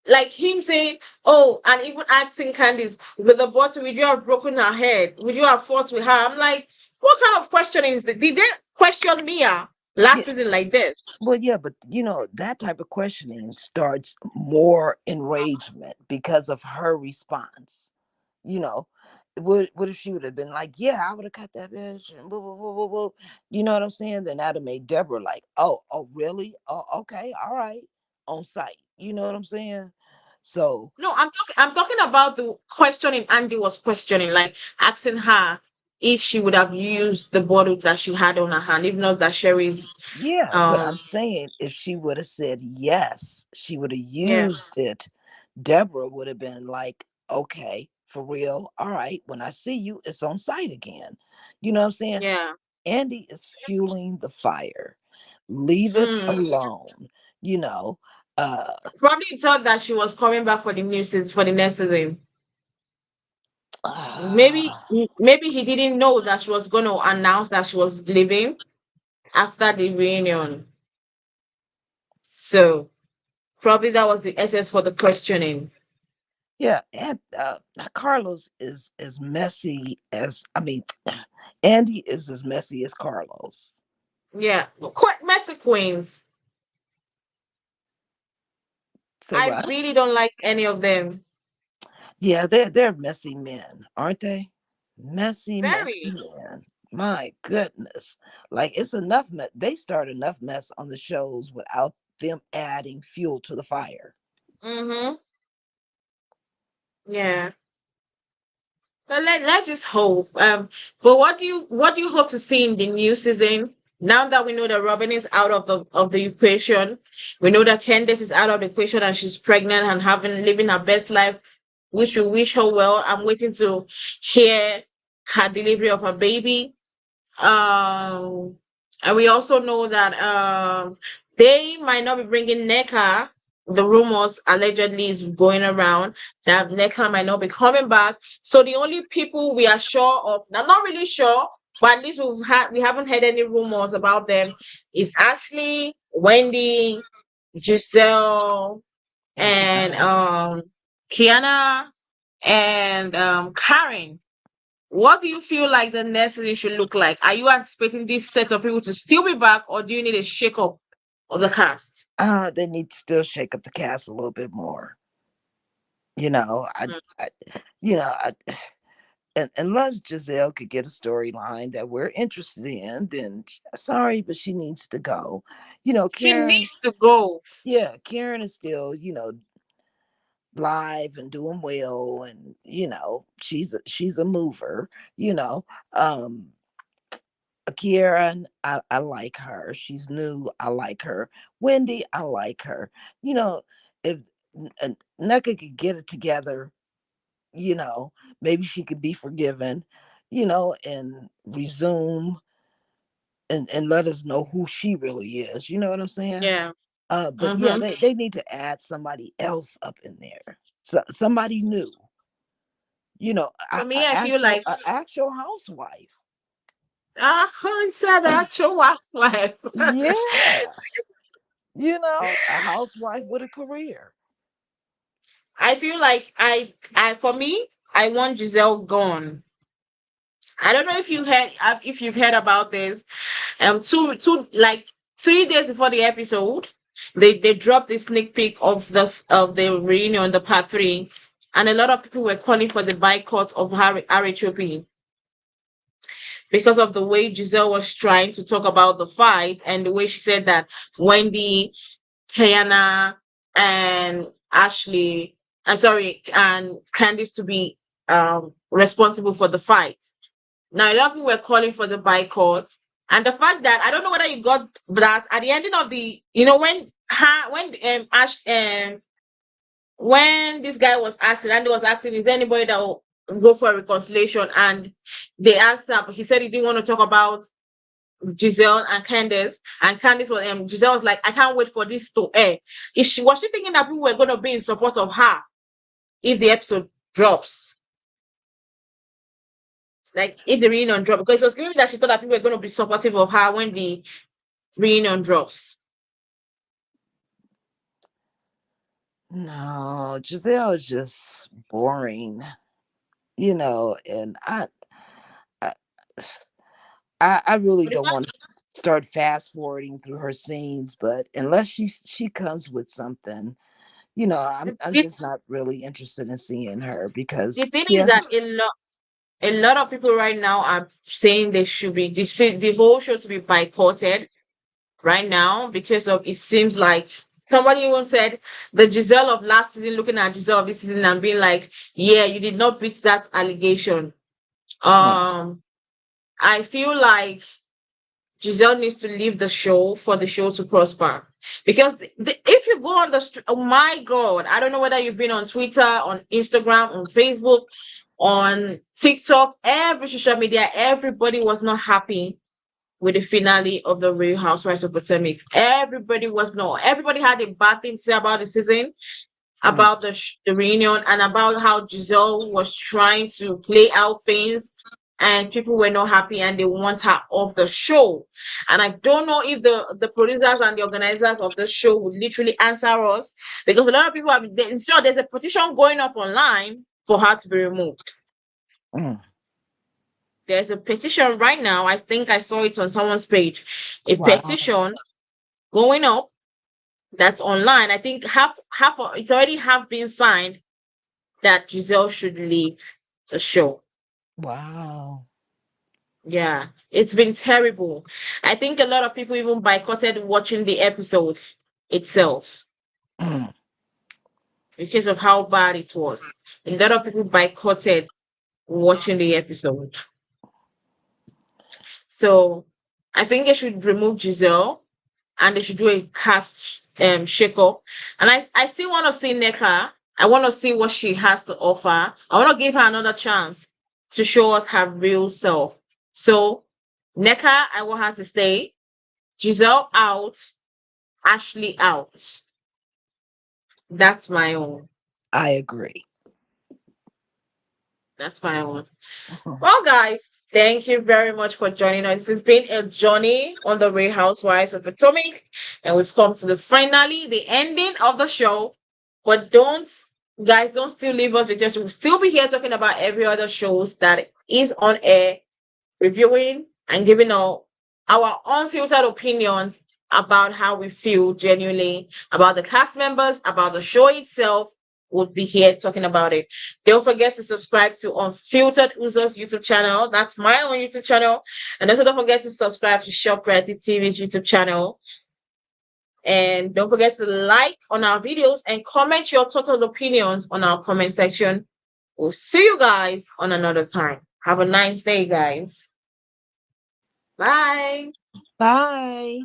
like him saying, "Oh," and even asking Candice with the bottle, would you have broken her head? Would you have fought with her? I'm like, what kind of questioning is that? Did they question Mia last Yeah, season like this? well, yeah, but that type of questioning starts more enragement because of her response. You know, what if she would have been like, "Yeah, I would have cut that bitch," and blah, blah, blah, blah, blah. You know what I'm saying? Then that'd have made Deborah like, "Oh, really? Oh, okay, all right, on site." You know what I'm saying? So No, I'm talking about the questioning Andy was questioning, like asking her if she would have used the bottle that she had on her hand, if not that Sherry's yeah, but um I'm saying if she would have said yes, she would have yeah, used it. Deborah would have been like, okay, for real. All right. When I see you, it's on site again. You know what I'm saying? yeah. Andy is fueling the fire. Leave it Mm. alone. You know, uh, Probably thought that she was coming back for the new season for the next season. Maybe uh maybe he didn't know that she was going to announce that she was leaving after the reunion. So probably that was the essence for the questioning. yeah, and Carlos is as messy as I mean, Andy is as messy as Carlos. Yeah, quite messy queens. So I what? really don't like any of them. Yeah, they're messy men, aren't they? Messy Very. men. My goodness. Like it's enough they start enough mess on the shows without them adding fuel to the fire. Mm-hmm. Yeah. But let's just hope. But what do you hope to see in the new season? Now that we know that Robin is out of the equation, we know that Candace is out of the equation and she's pregnant and having living her best life, which we wish her well. I'm waiting to hear her delivery of her baby. Um, and we also know that they might not be bringing NECA. The rumors allegedly is going around that NECA might not be coming back. So the only people we are sure of, I'm not really sure, but at least we haven't heard any rumors about them, is Ashley, Wendy, Giselle, And and Kiana. Kiana, and Karen. What do you feel like the next season should look like? Are you anticipating this set of people to still be back, or do you need a shake up of the cast? They need to still shake up the cast a little bit more. You know, Mm. I you know, I and unless Giselle could get a storyline that we're interested in, then sorry, but she needs to go. She Karen, needs to go. yeah, Karen is still, live and doing well, and she's a mover. you know um Kieran, I like her. She's new. I like her. Wendy, I like her. You know, if Nneka could get it together, you know, maybe she could be forgiven, and resume and let us know who she really is. You know what I'm saying? Yeah. But yeah, Mm-hmm. they need to add somebody else up in there. Somebody new, For a me, I feel actual like a actual housewife. I said actual housewife. Yeah. A housewife with a career. I feel like I for me, I want Giselle gone. I don't know if you've heard about this. Two like 3 days before the episode, they dropped the sneak peek of the reunion, the part three, and a lot of people were calling for the boycott of RHOP because of the way Giselle was trying to talk about the fight and the way she said that Wendy, Keiarna, and Ashley, and Candice to be responsible for the fight. Now, a lot of people were calling for the boycott, and the fact that I don't know whether you got that at the ending of the, when this guy was asking, and he was asking, is there anybody that will go for a reconciliation? And they asked him, he said he didn't want to talk about Giselle and Candice, and Candice was Giselle was like, I can't wait for this to air. Was she thinking that people were going to be in support of her if the episode drops? Like if the reunion drops, because it was clear that she thought that people were going to be supportive of her when the reunion drops. No, Giselle is just boring, and I, I really But the don't fact, want to start fast forwarding through her scenes, but unless she comes with something, I'm the, just not really interested in seeing her the because thing she is has that a lot of people right now are saying they should be the whole show to be boycotted right now because of it seems like somebody even said the Giselle of last season looking at Giselle of this season and being like, yeah, you did not beat that allegation. Um, I feel like Giselle needs to leave the show for the show to prosper. Because if you go on the street, oh my God, I don't know whether you've been on Twitter, on Instagram, on Facebook, on TikTok, every social media, everybody was not happy with the finale of the Real Housewives of Potomac. Everybody had a bad thing to say about the season, about the reunion, and about how Giselle was trying to play out things, and people were not happy and they want her off the show. And I don't know if the producers and the organizers of the show would literally answer us, because a lot of people there's a petition going up online for her to be removed. Mm. There's a petition right now. I think I saw it on someone's page. A Wow. petition going up that's online. I think it's already half been signed that Giselle should leave the show. Wow. Yeah, it's been terrible. I think a lot of people even boycotted watching the episode itself Mm. because of how bad it was. A lot of people boycotted watching the episode. So I think they should remove Giselle and they should do a cast shake up. And I still want to see Neka. I want to see what she has to offer. I want to give her another chance to show us her real self. So Neka, I want her to stay. Giselle out. Ashley out. That's my own. I agree. That's my own. Well, guys, thank you very much for joining us. It's been a journey on the Real Housewives of Potomac, and we've come to the finale, the ending of the show. But guys, don't still leave us because we'll still be here talking about every other shows that is on air, reviewing and giving our unfiltered opinions about how we feel genuinely about the cast members, about the show itself. We'll be here talking about it. Don't forget to subscribe to Unfiltered Uzo's YouTube channel. That's my own YouTube channel. And also don't forget to subscribe to ShopReady TV's YouTube channel. And don't forget to like on our videos and comment your total opinions on our comment section. We'll see you guys on another time. Have a nice day, guys. Bye. Bye.